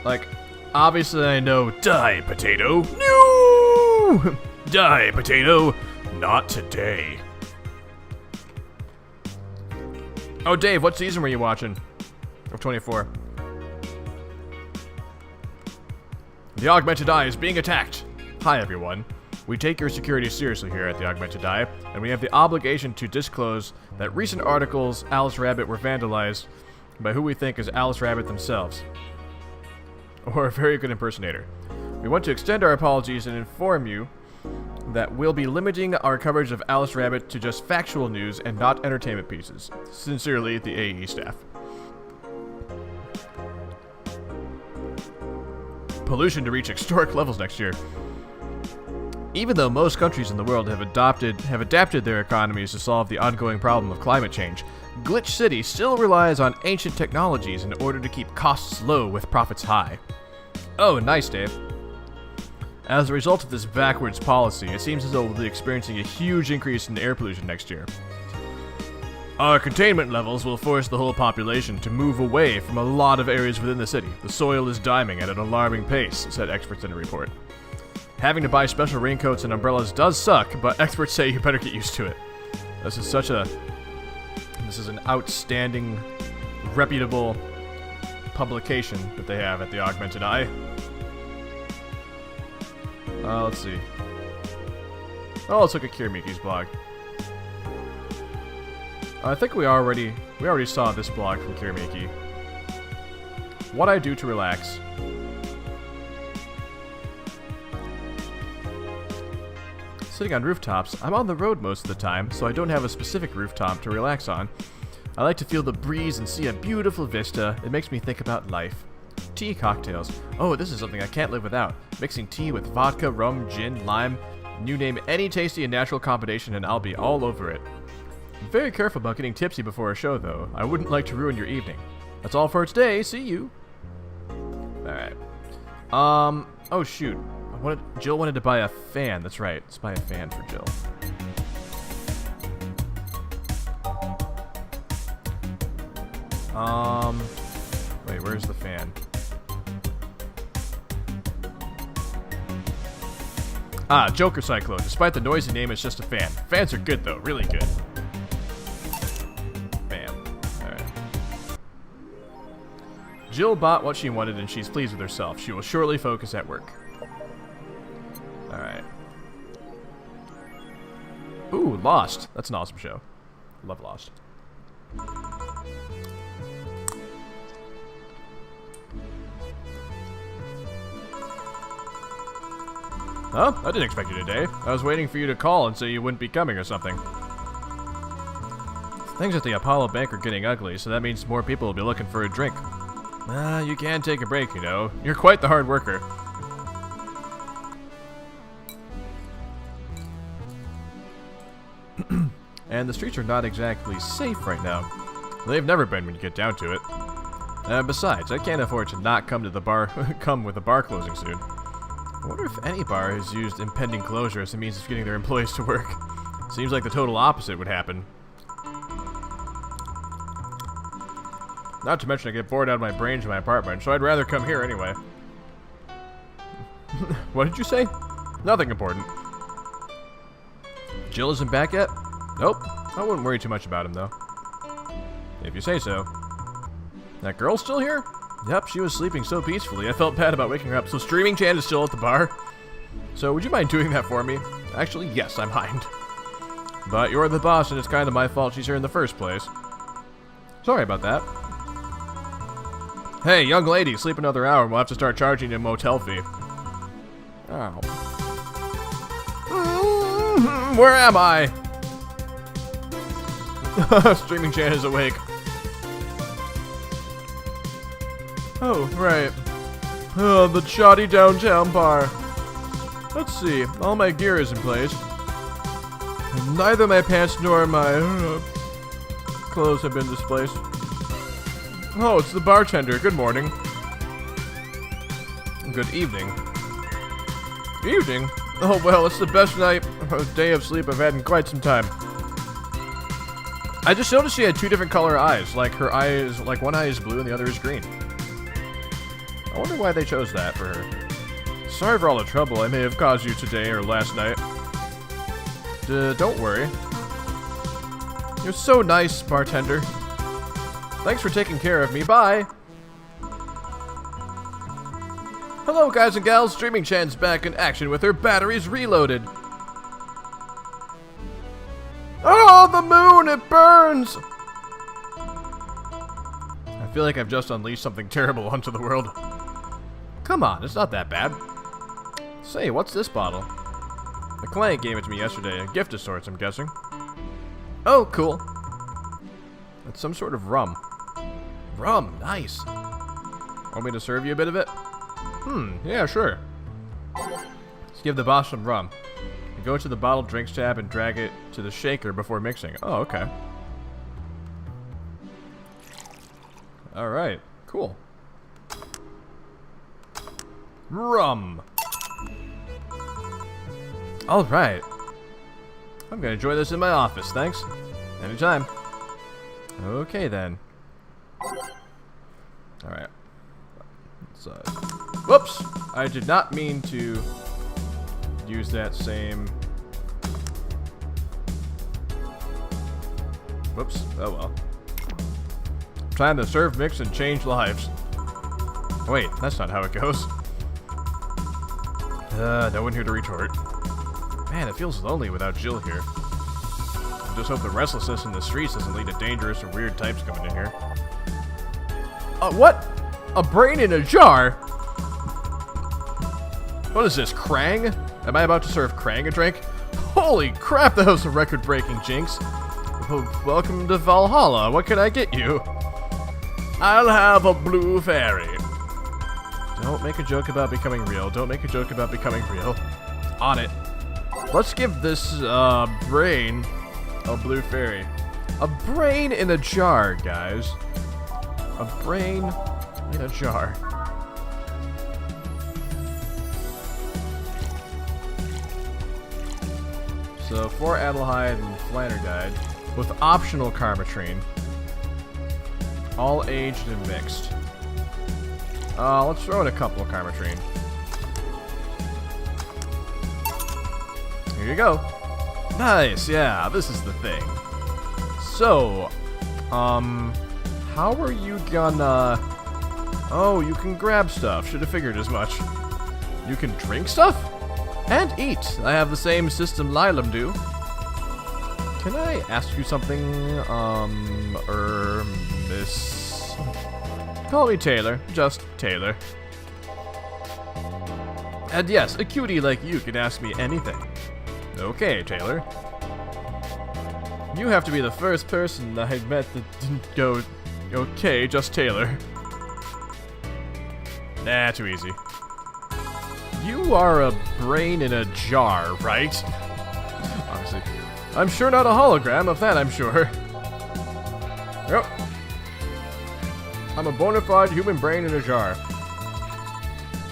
Like, obviously I know Die, Potato. No! Die, Potato. Not today. Oh, Dave, what season were you watching? Of 24. The Augmented Eye is being attacked. Hi, everyone. We take your security seriously here at the Augmented Eye, and we have the obligation to disclose that recent articles Alice Rabbit were vandalized by who we think is Alice Rabbit themselves. Or a very good impersonator. We want to extend our apologies and inform you that we'll be limiting our coverage of Alice Rabbit to just factual news and not entertainment pieces. Sincerely, the AE staff. Pollution to reach historic levels next year. Even though most countries in the world have adapted their economies to solve the ongoing problem of climate change, Glitch City still relies on ancient technologies in order to keep costs low with profits high. Oh, nice, Dave. As a result of this backwards policy, it seems as though we'll be experiencing a huge increase in air pollution next year. Our containment levels will force the whole population to move away from a lot of areas within the city. The soil is diming at an alarming pace, said experts in a report. Having to buy special raincoats and umbrellas does suck, but experts say you better get used to it. This is an outstanding, reputable publication that they have at the Augmented Eye. Let's see. Oh, let's look at Kiramiki's blog. I think we already saw this blog from Kiramiki. What I do to relax. Sitting on rooftops, I'm on the road most of the time, so I don't have a specific rooftop to relax on. I like to feel the breeze and see a beautiful vista. It makes me think about life. Tea cocktails. Oh, this is something I can't live without. Mixing tea with vodka, rum, gin, lime. You name any tasty and natural combination and I'll be all over it. I'm very careful about getting tipsy before a show, though. I wouldn't like to ruin your evening. That's all for today. See you. Alright. Oh shoot. Jill wanted to buy a fan. That's right. Let's buy a fan for Jill. Wait, where's the fan? Ah, Joker Cyclone. Despite the noisy name, it's just a fan. Fans are good, though. Really good. Fan. Alright. Jill bought what she wanted, and she's pleased with herself. She will shortly focus at work. Alright. Ooh, Lost. That's an awesome show. Love Lost. Huh? I didn't expect you today. I was waiting for you to call and say you wouldn't be coming or something. Things at the Apollo Bank are getting ugly, so that means more people will be looking for a drink. You can take a break, you know. You're quite the hard worker. And the streets are not exactly safe right now. They've never been when you get down to it. Besides, I can't afford to not come to the bar with the bar closing soon. I wonder if any bar has used impending closure as a means of getting their employees to work. Seems like the total opposite would happen. Not to mention I get bored out of my brains in my apartment, so I'd rather come here anyway. What did you say? Nothing important. Jill isn't back yet? Nope. I wouldn't worry too much about him, though. If you say so. That girl still here? Yep, she was sleeping so peacefully, I felt bad about waking her up. So Streaming Chan is still at the bar? So would you mind doing that for me? Actually, yes, I mind. But you're the boss, and it's kind of my fault she's here in the first place. Sorry about that. Hey, young lady, sleep another hour and we'll have to start charging you a motel fee. Oh. Where am I? Streaming Chan is awake. Oh, right. The shoddy downtown bar. Let's see. All my gear is in place. And neither my pants nor my clothes have been displaced. Oh, it's the bartender. Good morning. Good evening. Evening? Oh, well, it's the best day of sleep I've had in quite some time. I just noticed she had two different color eyes. Like, her eyes, like one eye is blue and the other is green. I wonder why they chose that for her. Sorry for all the trouble I may have caused you today or last night. Don't worry. You're so nice, bartender. Thanks for taking care of me. Bye. Hello, guys and gals. Streaming Chan's back in action with her batteries reloaded. Oh, the moon! It burns! I feel like I've just unleashed something terrible onto the world. Come on, it's not that bad. Say, what's this bottle? The client gave it to me yesterday. A gift of sorts, I'm guessing. Oh, cool. It's some sort of rum. Rum, nice. Want me to serve you a bit of it? Yeah, sure. Let's give the boss some rum. You go to the bottled drinks tab and drag it to the shaker before mixing. Oh, okay. Alright, cool. Rum. Alright. I'm gonna enjoy this in my office, thanks. Anytime. Okay, then. Alright. Whoops! I did not mean to use that same Whoops. Oh well. Time to serve, mix, and change lives. Wait, that's not how it goes. No one here to retort. Man, it feels lonely without Jill here. I just hope the restlessness in the streets doesn't lead to dangerous or weird types coming in here. What? A brain in a jar? What is this, Krang? Am I about to serve Krang a drink? Holy crap, that was a record-breaking jinx. Welcome to Valhalla. What can I get you? I'll have a blue fairy. Don't make a joke about becoming real. Don't make a joke about becoming real. On it. Let's give this brain a blue fairy. A brain in a jar, guys. A brain in a jar. So 4 Adelheid and Flanerdide with optional Karmatrine. All aged and mixed. Let's throw in a couple of Karmatrine. Here you go. Nice, yeah, this is the thing. So, how are you gonna... Oh, you can grab stuff. Should have figured as much. You can drink stuff? And eat. I have the same system Lilam do. Can I ask you something, Miss... Call me Taylor. Just Taylor. And yes, a cutie like you can ask me anything. Okay, Taylor. You have to be the first person I met that didn't go, okay, just Taylor. Nah, too easy. You are a brain in a jar, right? Obviously. I'm sure not a hologram, of that I'm sure. Yep. I'm a bona fide human brain in a jar.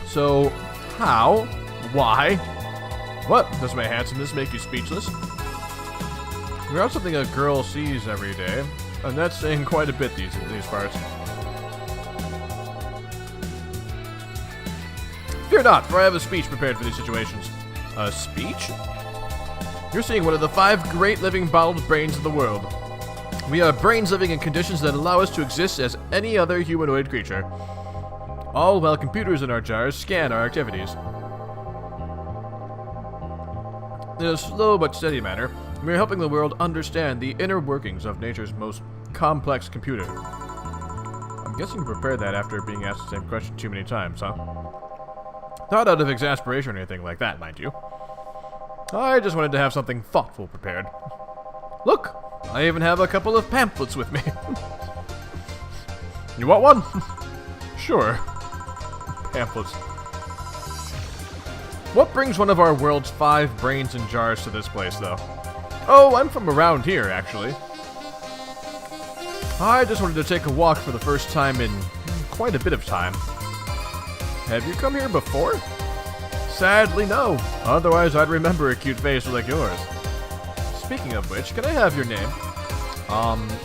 So, how? Why? What? Does my handsomeness make you speechless? You're not something a girl sees every day, and that's saying quite a bit these parts. Fear not, for I have a speech prepared for these situations. A speech? You're seeing one of the 5 great living bottled brains of the world. We are brains living in conditions that allow us to exist as any other humanoid creature. All while computers in our jars scan our activities. In a slow but steady manner, we are helping the world understand the inner workings of nature's most complex computer. I'm guessing you prepared that after being asked the same question too many times, huh? Not out of exasperation or anything like that, mind you. I just wanted to have something thoughtful prepared. Look! I even have a couple of pamphlets with me. You want one? Sure. Pamphlets. What brings one of our world's 5 brains in jars to this place, though? Oh, I'm from around here, actually. I just wanted to take a walk for the first time in quite a bit of time. Have you come here before? Sadly, no. Otherwise, I'd remember a cute face like yours. Speaking of which, can I have your name?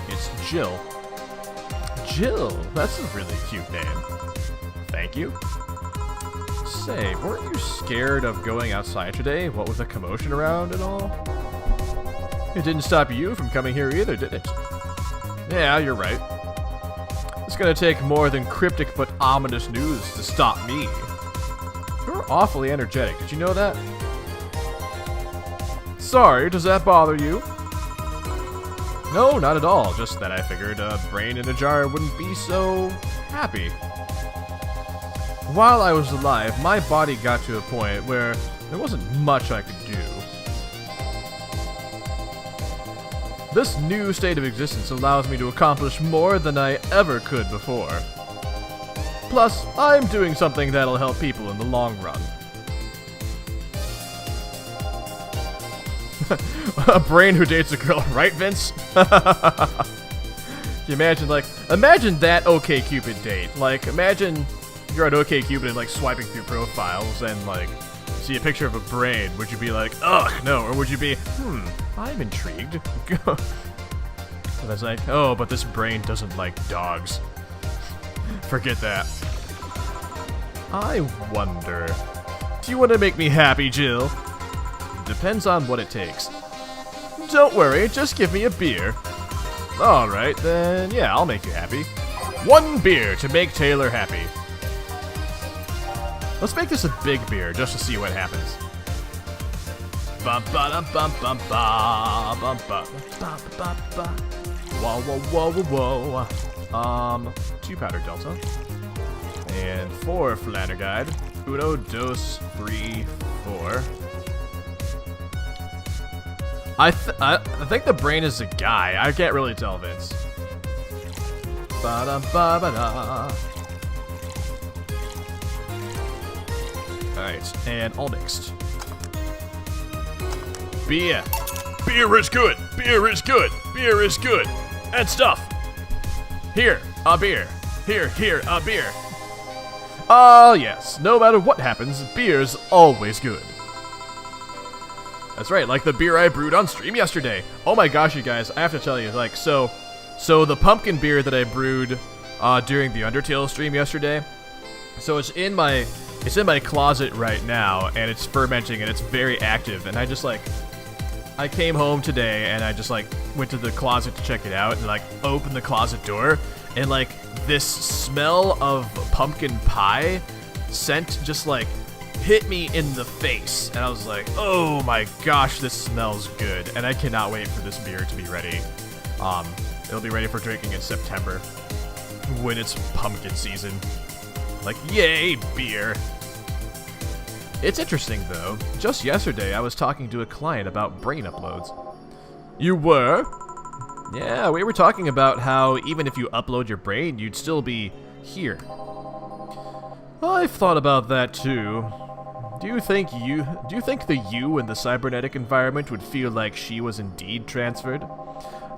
It's Jill. Jill, that's a really cute name. Thank you. Say, weren't you scared of going outside today, what with the commotion around and all? It didn't stop you from coming here either, did it? Yeah, you're right. It's gonna take more than cryptic but ominous news to stop me. You're awfully energetic, did you know that? Sorry, does that bother you? No, not at all, just that I figured a brain in a jar wouldn't be so happy. While I was alive, my body got to a point where there wasn't much I could do. This new state of existence allows me to accomplish more than I ever could before. Plus, I'm doing something that'll help people in the long run. A brain who dates a girl, right, Vince? You imagine that OkCupid date. Like, imagine you're on OkCupid and, like, swiping through profiles and, like, see a picture of a brain. Would you be like, ugh, no? Or would you be, I'm intrigued. And it's like, oh, but this brain doesn't like dogs. Forget that. I wonder, do you want to make me happy, Jill? Depends on what it takes. Don't worry, just give me a beer. Alright, then yeah, I'll make you happy. 1 beer to make Taylor happy. Let's make this a big beer just to see what happens. Bum ba dum bum bum ba bum ba ba ba ba. Whoa whoa whoa whoa whoa. 2 powder delta. And 4 Flannerguide. Uno, dos, 3, 4. I think the brain is a guy. I can't really tell, Vince. Ba-da-ba-ba-da. Alright, and all mixed. Beer. Beer is good. Beer is good. Beer is good. And stuff. Here, a beer. Here, a beer. Ah, yes. No matter what happens, beer's always good. That's right, like the beer I brewed on stream yesterday. Oh my gosh, you guys, I have to tell you, like, so the pumpkin beer that I brewed during the Undertale stream yesterday, so it's in my closet right now, and it's fermenting, and it's very active, and I came home today, and I just, like, went to the closet to check it out, and, like, opened the closet door, and, like, this smell of pumpkin pie scent just, like, hit me in the face, and I was like, oh my gosh, this smells good, and I cannot wait for this beer to be ready. It'll be ready for drinking in September, when it's pumpkin season. Like, yay, beer. It's interesting, though. Just yesterday, I was talking to a client about brain uploads. You were? Yeah, we were talking about how even if you upload your brain, you'd still be here. I've thought about that, too. Do you think the you in the cybernetic environment would feel like she was indeed transferred?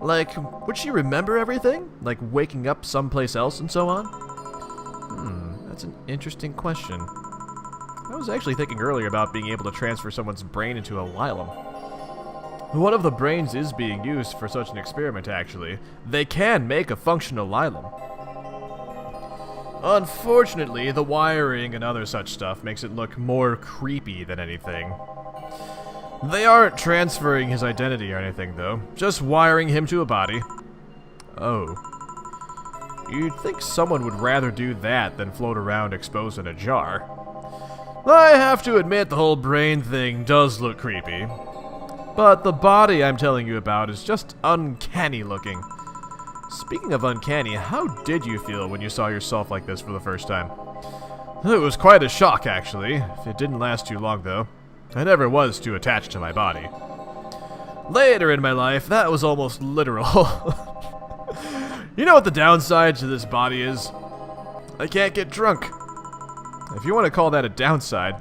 Like, would she remember everything? Like waking up someplace else and so on? That's an interesting question. I was actually thinking earlier about being able to transfer someone's brain into a Lylum. One of the brains is being used for such an experiment, actually. They can make a functional Lylum. Unfortunately, the wiring and other such stuff makes it look more creepy than anything. They aren't transferring his identity or anything, though. Just wiring him to a body. Oh. You'd think someone would rather do that than float around exposed in a jar. I have to admit the whole brain thing does look creepy. But the body I'm telling you about is just uncanny looking. Speaking of uncanny, how did you feel when you saw yourself like this for the first time? It was quite a shock, actually. It didn't last too long, though. I never was too attached to my body. Later in my life, that was almost literal. You know what the downside to this body is? I can't get drunk. If you want to call that a downside.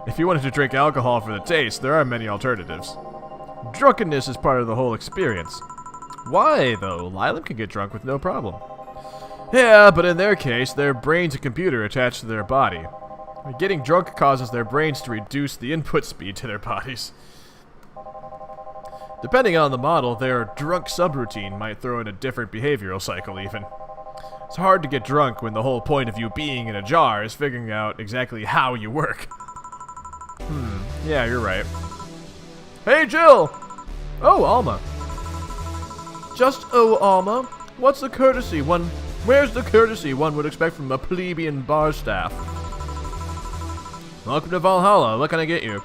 If you wanted to drink alcohol for the taste, there are many alternatives. Drunkenness is part of the whole experience. Why, though? Lylum can get drunk with no problem. Yeah, but in their case, their brain's a computer attached to their body. Getting drunk causes their brains to reduce the input speed to their bodies. Depending on the model, their drunk subroutine might throw in a different behavioral cycle, even. It's hard to get drunk when the whole point of you being in a jar is figuring out exactly how you work. Yeah, you're right. Hey, Jill! Oh, Alma. Just, oh, Alma, where's the courtesy one would expect from a plebeian bar staff? Welcome to Valhalla, what can I get you?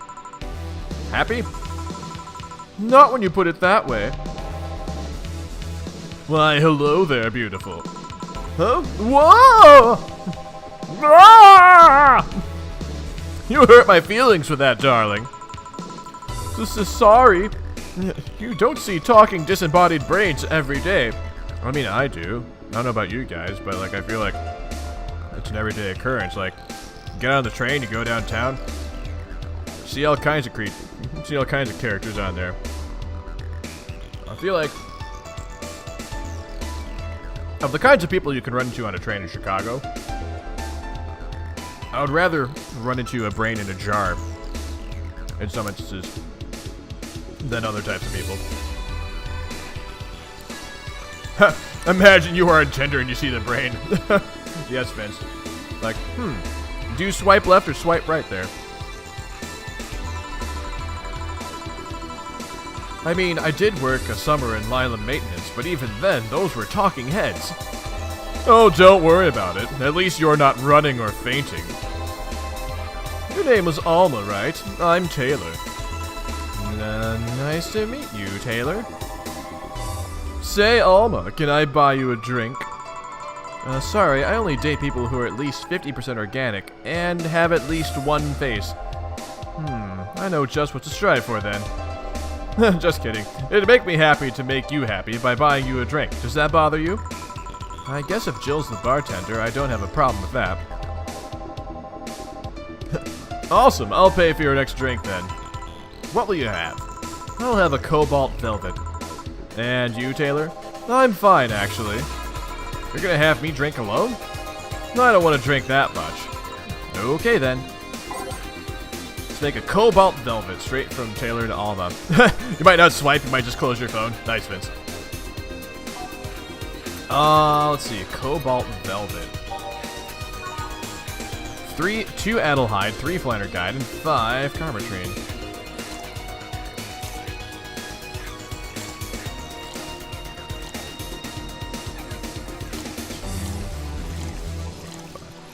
Happy? Not when you put it that way. Why, hello there, beautiful. Huh? Whoa! Ah! You hurt my feelings with that, darling. Sorry. You don't see talking disembodied brains every day. I mean, I do. I don't know about you guys, but like I feel like it's an everyday occurrence. Like, you get on the train, you go downtown, see all kinds of see all kinds of characters on there. I feel like of the kinds of people you can run into on a train in Chicago, I would rather run into a brain in a jar in some instances than other types of people. Imagine you are on Tinder and you see the brain. Yes, Vince. Like, do you swipe left or swipe right there? I mean, I did work a summer in Lila maintenance, but even then, those were talking heads. Oh, don't worry about it. At least you're not running or fainting. Your name was Alma, right? I'm Taylor. Nice to meet you, Taylor. Say, Alma, can I buy you a drink? Sorry, I only date people who are at least 50% organic and have at least one face. I know just what to strive for then. Just kidding. It'd make me happy to make you happy by buying you a drink. Does that bother you? I guess if Jill's the bartender, I don't have a problem with that. Awesome, I'll pay for your next drink then. What will you have? I'll have a cobalt velvet. And you, Taylor? I'm fine, actually. You're gonna have me drink alone? No, I don't want to drink that much. Okay then. Let's make a cobalt velvet straight from Taylor to Alma. You might not swipe, you might just close your phone. Nice, Vince. Let's see, cobalt velvet. 2 Adelhyde, 3 Flanner Guide, and 5 Karmatrine.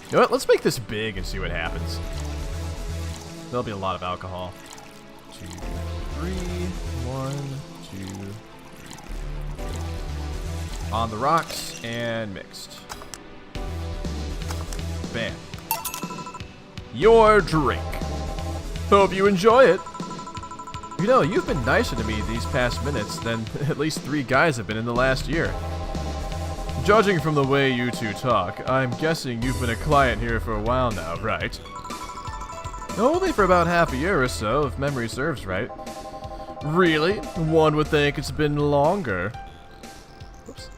You know what? Let's make this big and see what happens. There'll be a lot of alcohol. 2, 3, 1, 2. On the rocks and mixed. Bam. Your drink. Hope you enjoy it. You know, you've been nicer to me these past minutes than at least 3 guys have been in the last year. Judging from the way you two talk, I'm guessing you've been a client here for a while now, right? Only for about half a year or so, if memory serves right. Really? One would think it's been longer. Whoops.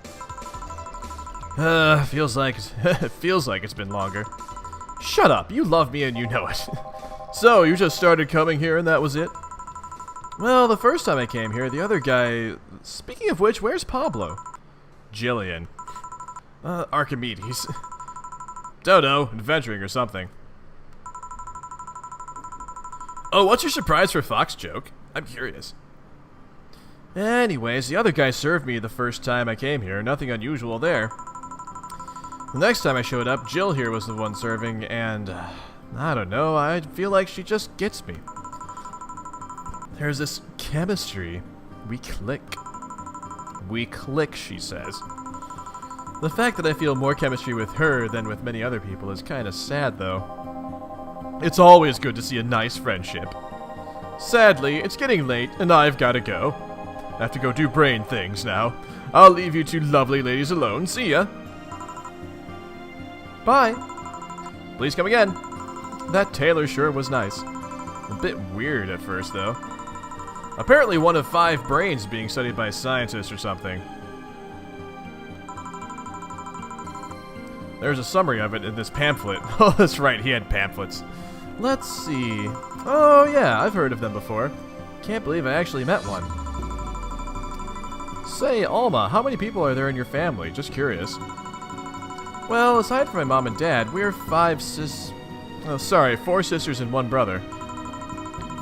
Feels like it's been longer. Shut up, you love me and you know it. So, you just started coming here and that was it? Well, the first time I came here, the other guy... Speaking of which, where's Pablo? Jillian. Archimedes. Don't know, adventuring or something. Oh, what's your surprise for Fox joke? I'm curious. Anyways, the other guy served me the first time I came here, nothing unusual there. The next time I showed up, Jill here was the one serving, and... I don't know, I feel like she just gets me. There's this chemistry. We click. We click, she says. The fact that I feel more chemistry with her than with many other people is kinda sad, though. It's always good to see a nice friendship. Sadly, it's getting late, and I've gotta go. I have to go do brain things now. I'll leave you two lovely ladies alone. See ya! Bye! Please come again. That Taylor sure was nice. A bit weird at first, though. Apparently one of 5 brains being studied by scientists or something. There's a summary of it in this pamphlet. Oh, that's right, he had pamphlets. Let's see. Oh, yeah, I've heard of them before. Can't believe I actually met one. Say, Alma, how many people are there in your family? Just curious. Well, aside from my mom and dad, we're 4 sisters and 1 brother.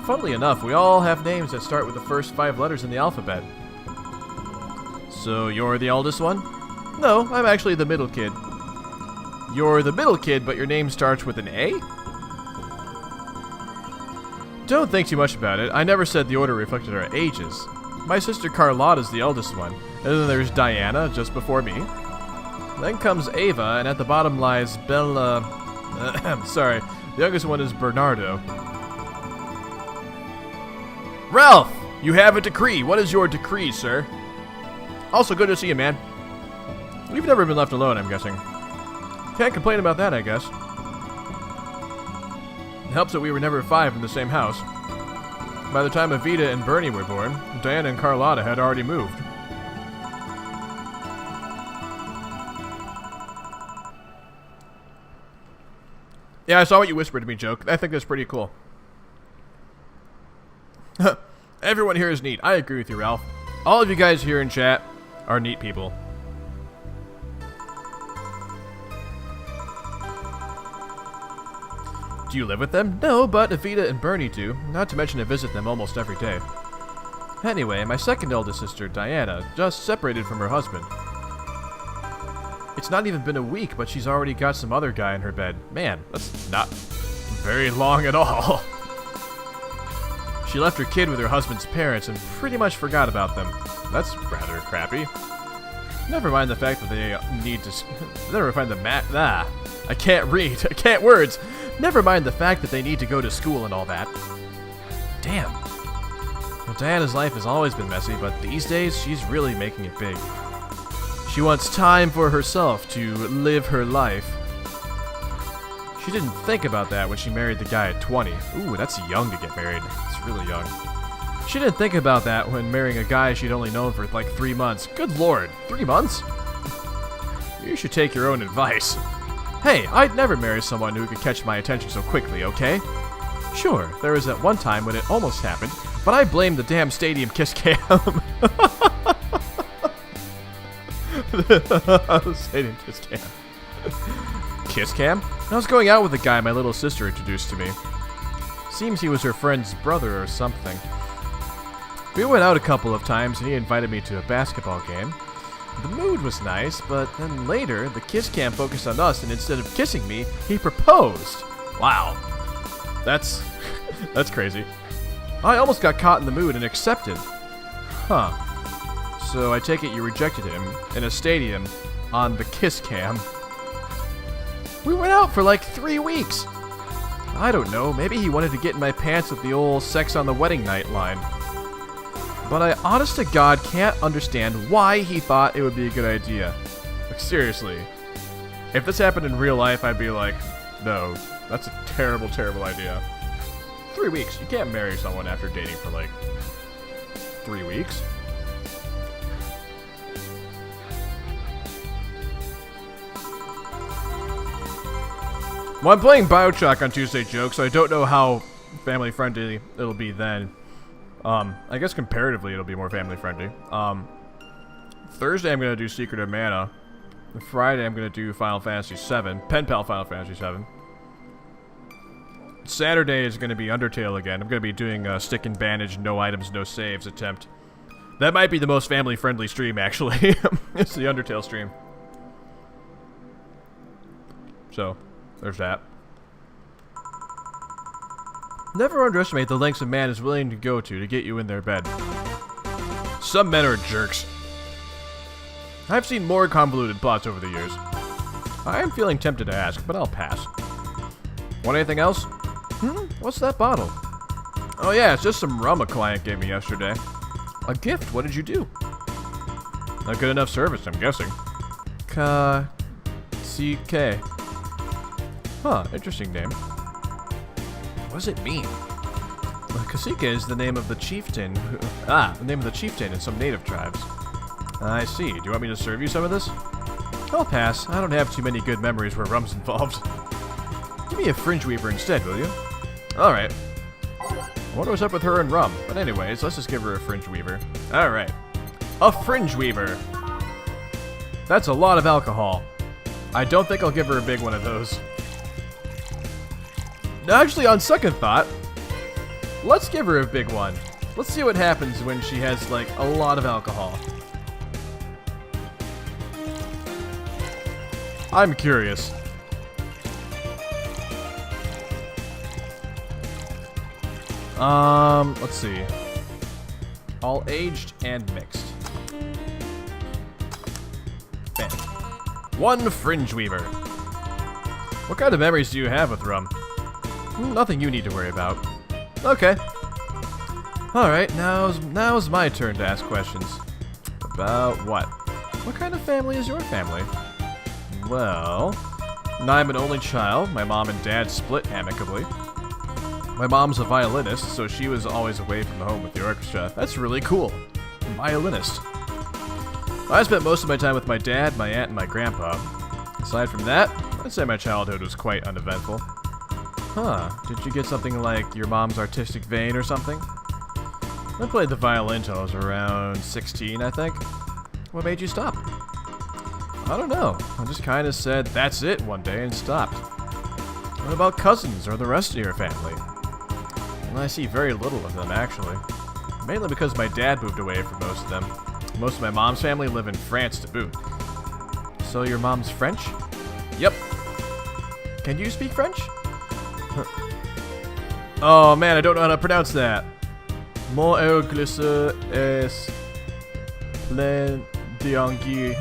Funnily enough, we all have names that start with the first 5 letters in the alphabet. So, you're the eldest one? No, I'm actually the middle kid. You're the middle kid, but your name starts with an A? Don't think too much about it. I never said the order reflected our ages. My sister Carlotta's the eldest one, and then there's Diana, just before me. Then comes Ava, and at the bottom lies Bella... sorry, the youngest one is Bernardo. Ralph! You have a decree. What is your decree, sir? Also, good to see you, man. You've never been left alone, I'm guessing. Can't complain about that, I guess. It helps that we were never 5 in the same house. By the time Evita and Bernie were born, Diana and Carlotta had already moved. Yeah, I saw what you whispered to me, Joke. I think that's pretty cool. Everyone here is neat. I agree with you, Ralph. All of you guys here in chat are neat people. Do you live with them? No, but Evita and Bernie do. Not to mention I visit them almost every day. Anyway, my second eldest sister, Diana, just separated from her husband. It's not even been a week, but she's already got some other guy in her bed. Man, that's not very long at all. She left her kid with her husband's parents and pretty much forgot about them. That's rather crappy. Never mind the fact that they need to... Never mind the I can't read. I can't words. Never mind the fact that they need to go to school and all that. Damn. Well, Diana's life has always been messy, but these days, she's really making it big. She wants time for herself to live her life. She didn't think about that when she married the guy at 20. Ooh, that's young to get married. It's really young. She didn't think about that when marrying a guy she'd only known for like 3 months. Good lord, 3 months? You should take your own advice. Hey, I'd never marry someone who could catch my attention so quickly, okay? Sure, there was that one time when it almost happened, but I blame the damn stadium kiss cam. Stadium kiss cam. Kiss cam? I was going out with a guy my little sister introduced to me. Seems he was her friend's brother or something. We went out a couple of times and he invited me to a basketball game. The mood was nice, but then later, the kiss cam focused on us and instead of kissing me, he proposed. Wow. That's crazy. I almost got caught in the mood and accepted. Huh. So I take it you rejected him in a stadium on the kiss cam. We went out for like 3 weeks. I don't know, maybe he wanted to get in my pants with the old sex on the wedding night line. But I honest to God can't understand why he thought it would be a good idea. Like seriously. If this happened in real life, I'd be like, no, that's a terrible, terrible idea. 3 weeks. You can't marry someone after dating for like 3 weeks. Well, I'm playing Bioshock on Tuesday Joke, so I don't know how family friendly it'll be then. I guess comparatively it'll be more family friendly. Thursday I'm gonna do Secret of Mana. Friday I'm gonna do Final Fantasy VII, Pen Pal Final Fantasy VII. Saturday is gonna be Undertale again. I'm gonna be doing a stick and bandage, no items, no saves attempt. That might be the most family friendly stream actually. It's the Undertale stream. So, there's that. Never underestimate the lengths a man is willing to go to get you in their bed. Some men are jerks. I've seen more convoluted plots over the years. I am feeling tempted to ask, but I'll pass. Want anything else? What's that bottle? Oh yeah, it's just some rum a client gave me yesterday. A gift? What did you do? Not good enough service, I'm guessing. C.K. Huh, interesting name. What does it mean? Well, Kasika is the name of the chieftain. The name of the chieftain in some native tribes. I see. Do you want me to serve you some of this? I'll pass. I don't have too many good memories where rum's involved. Give me a fringe weaver instead, will you? Alright. I wonder what's up with her and rum. But anyways, let's just give her a fringe weaver. Alright. A fringe weaver. That's a lot of alcohol. I don't think I'll give her a big one of those. Actually, on second thought, let's give her a big one. Let's see what happens when she has, like, a lot of alcohol. I'm curious. Let's see. All aged and mixed. Bam. One fringe weaver. What kind of memories do you have with rum? Nothing you need to worry about. Okay. Alright, now's my turn to ask questions. About what? What kind of family is your family? Well, I'm an only child. My mom and dad split amicably. My mom's a violinist, so she was always away from home with the orchestra. That's really cool. Violinist. I spent most of my time with my dad, my aunt, and my grandpa. Aside from that, I'd say my childhood was quite uneventful. Huh, did you get something like your mom's artistic vein or something? I played the violin till I was around 16, I think. What made you stop? I don't know. I just kind of said, that's it, one day and stopped. What about cousins or the rest of your family? Well, I see very little of them, actually. Mainly because my dad moved away from most of them. Most of my mom's family live in France to boot. So your mom's French? Yep. Can you speak French? Oh man, I don't know how to pronounce that. Mon église est plein d'anguilles.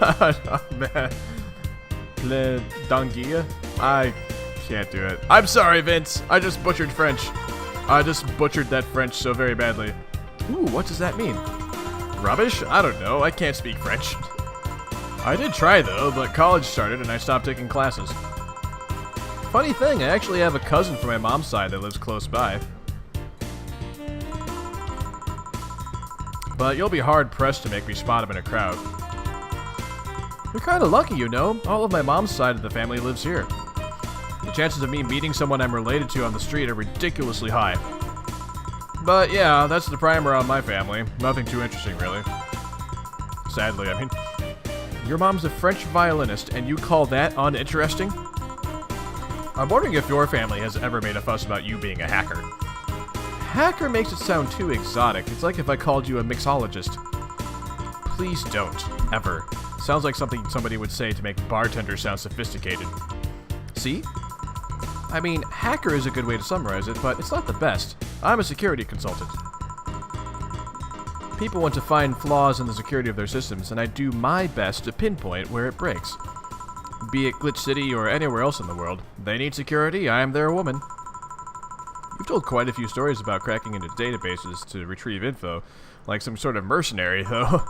Oh man. Plein d'anguilles? I can't do it. I'm sorry, Vince. I just butchered French. I just butchered that French so very badly. Ooh, what does that mean? Rubbish? I don't know. I can't speak French. I did try though, but college started and I stopped taking classes. Funny thing, I actually have a cousin from my mom's side that lives close by. But you'll be hard-pressed to make me spot him in a crowd. You're kinda lucky, you know. All of my mom's side of the family lives here. The chances of me meeting someone I'm related to on the street are ridiculously high. But yeah, that's the primer on my family. Nothing too interesting, really. Sadly, I mean. Your mom's a French violinist, and you call that uninteresting? I'm wondering if your family has ever made a fuss about you being a hacker. Hacker makes it sound too exotic. It's like if I called you a mixologist. Please don't, ever. Sounds like something somebody would say to make bartenders sound sophisticated. See? I mean, hacker is a good way to summarize it, but it's not the best. I'm a security consultant. People want to find flaws in the security of their systems, and I do my best to pinpoint where it breaks. Be it Glitch City or anywhere else in the world, they need security, I am their woman. You've told quite a few stories about cracking into databases to retrieve info, like some sort of mercenary, though.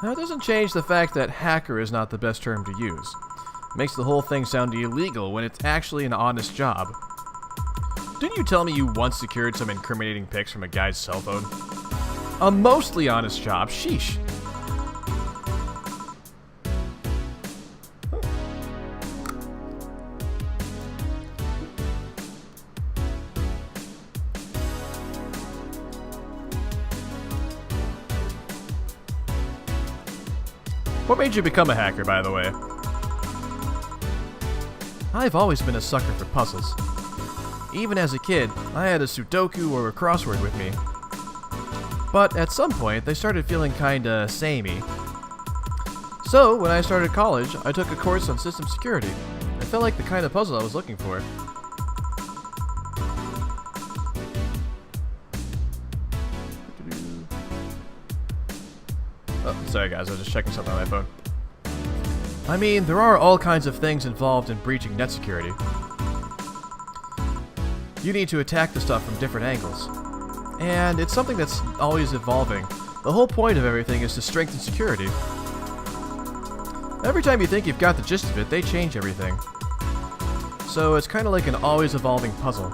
That doesn't change the fact that hacker is not the best term to use. Makes the whole thing sound illegal when it's actually an honest job. Didn't you tell me you once secured some incriminating pics from a guy's cell phone? A mostly honest job, sheesh. What made you become a hacker, by the way? I've always been a sucker for puzzles. Even as a kid, I had a Sudoku or a crossword with me. But at some point, they started feeling kinda samey. So, when I started college, I took a course on system security. It felt like the kind of puzzle I was looking for. Oh, sorry guys, I was just checking something on my phone. I mean, there are all kinds of things involved in breaching net security. You need to attack the stuff from different angles. And it's something that's always evolving. The whole point of everything is to strengthen security. Every time you think you've got the gist of it, they change everything. So it's kind of like an always evolving puzzle.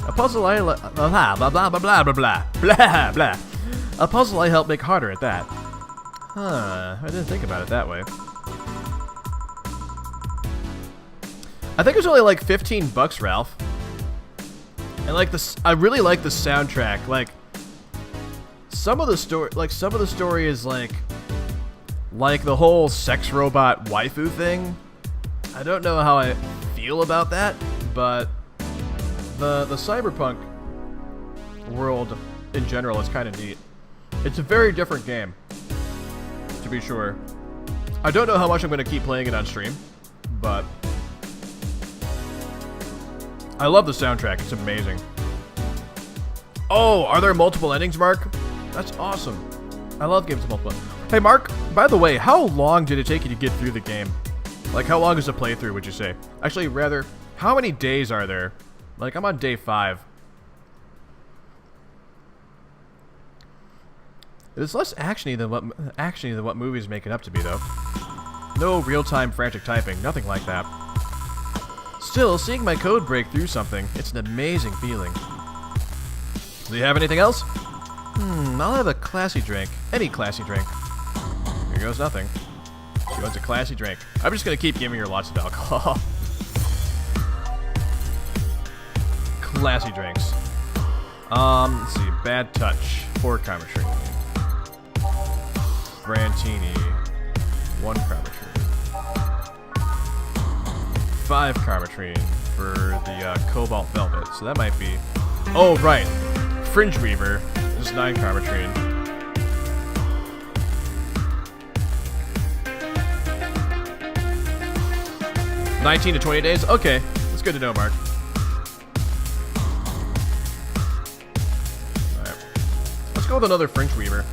A puzzle I blah blah blah blah blah blah blah blah blah. A puzzle I help make harder at that. Huh, I didn't think about it that way. I think it was only like $15, Ralph. And like this, I really like the soundtrack. Like some of the story is like the whole sex robot waifu thing. I don't know how I feel about that, but the cyberpunk world in general is kind of neat. It's a very different game, to be sure. I don't know how much I'm going to keep playing it on stream, but I love the soundtrack. It's amazing. Oh, are there multiple endings, Mark? That's awesome. I love games with multiple. Hey, Mark, by the way, how long did it take you to get through the game? Like, how long is a playthrough, would you say? Actually, rather, how many days are there? Like, I'm on day 5. It is less actiony than what movies make it up to be, though. No real-time frantic typing, nothing like that. Still, seeing my code break through something, it's an amazing feeling. Do you have anything else? I'll have a classy drink. Any classy drink. Here goes nothing. She wants a classy drink. I'm just gonna keep giving her lots of alcohol. Classy drinks. Let's see. Bad Touch. 4 Carmetry. Brantini. 1 Carmetry. 5 Carmetrine for the Cobalt Velvet. So that might be... Oh, right. Fringe Weaver. This is 9 Karmatrine. $19 to 20 days? Okay. That's good to know, Mark. Alright. Let's go with another Fringe Weaver.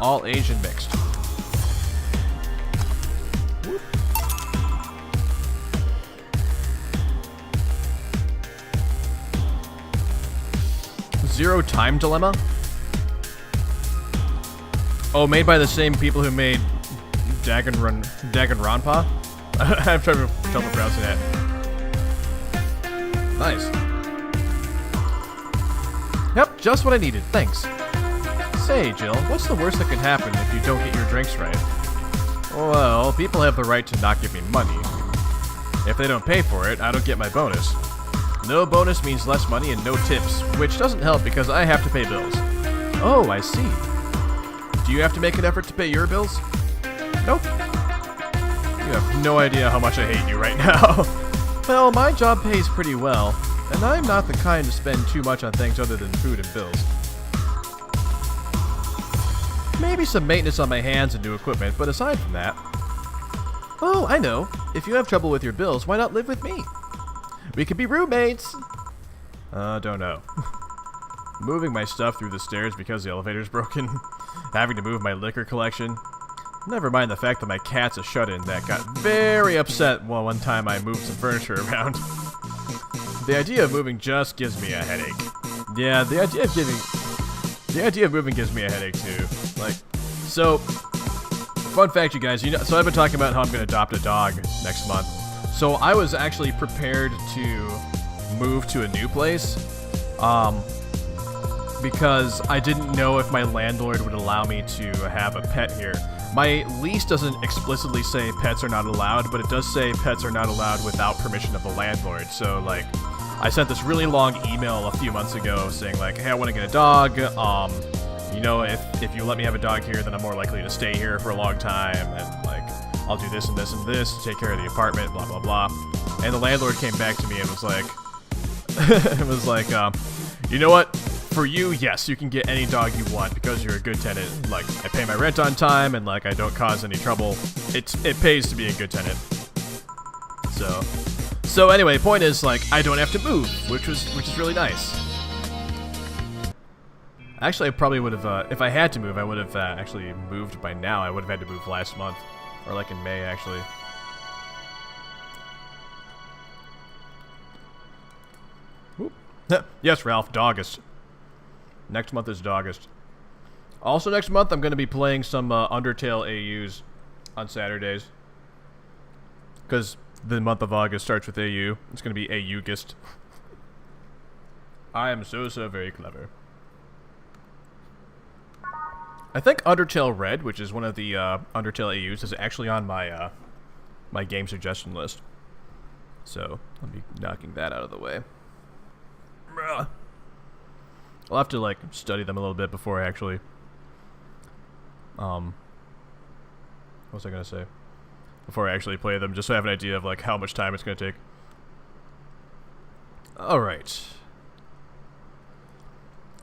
All Asian mixed. Whoop. Zero Time Dilemma? Oh, made by the same people who made Danganronpa? I'm trying to pronounce that. Nice. Yep, just what I needed. Thanks. Say, Jill, what's the worst that can happen if you don't get your drinks right? Well, people have the right to not give me money. If they don't pay for it, I don't get my bonus. No bonus means less money and no tips, which doesn't help because I have to pay bills. Oh, I see. Do you have to make an effort to pay your bills? Nope. You have no idea how much I hate you right now. Well, my job pays pretty well, and I'm not the kind to spend too much on things other than food and bills. Maybe some maintenance on my hands and new equipment, but aside from that... Oh, I know. If you have trouble with your bills, why not live with me? We could be roommates! Don't know. Moving my stuff through the stairs because the elevator's broken. Having to move my liquor collection. Never mind the fact that my cat's a shut-in that got very upset one time I moved some furniture around. The idea of moving just gives me a headache. Yeah, the idea of moving gives me a headache too. Like, so, fun fact, you guys, so I've been talking about how I'm going to adopt a dog next month. So I was actually prepared to move to a new place, because I didn't know if my landlord would allow me to have a pet here. My lease doesn't explicitly say pets are not allowed, but it does say pets are not allowed without permission of the landlord. So, like, I sent this really long email a few months ago saying, like, hey, I want to get a dog. You know, if you let me have a dog here, then I'm more likely to stay here for a long time, and, like, I'll do this and this and this to take care of the apartment, blah, blah, blah. And the landlord came back to me and was like, you know what? For you, yes, you can get any dog you want because you're a good tenant. Like, I pay my rent on time and, like, I don't cause any trouble. It pays to be a good tenant. So anyway, point is, like, I don't have to move, which is really nice. Actually, I probably would have, if I had to move, I would have actually moved by now. I would have had to move last month, or like in May, actually. Oop. Yes, Ralph, Dogust. Next month is Dogust. Also next month, I'm going to be playing some Undertale AUs on Saturdays. Because the month of August starts with AU. It's going to be AUgust. I am so very clever. I think Undertale Red, which is one of the Undertale AUs, is actually on my my game suggestion list. So I'll be knocking that out of the way. I'll have to, like, study them a little bit before I actually... what was I gonna say? Before I actually play them, just so I have an idea of, like, how much time it's gonna take. Alright.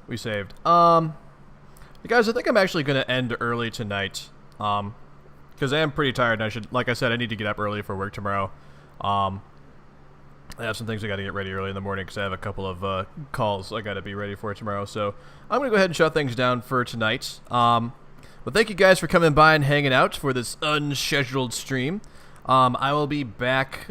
We saved. Guys, I think I'm actually gonna end early tonight. Because I am pretty tired and I should, like I said, I need to get up early for work tomorrow. I have some things I gotta get ready early in the morning because I have a couple of calls I gotta be ready for tomorrow. So I'm gonna go ahead and shut things down for tonight. But thank you guys for coming by and hanging out for this unscheduled stream. I will be back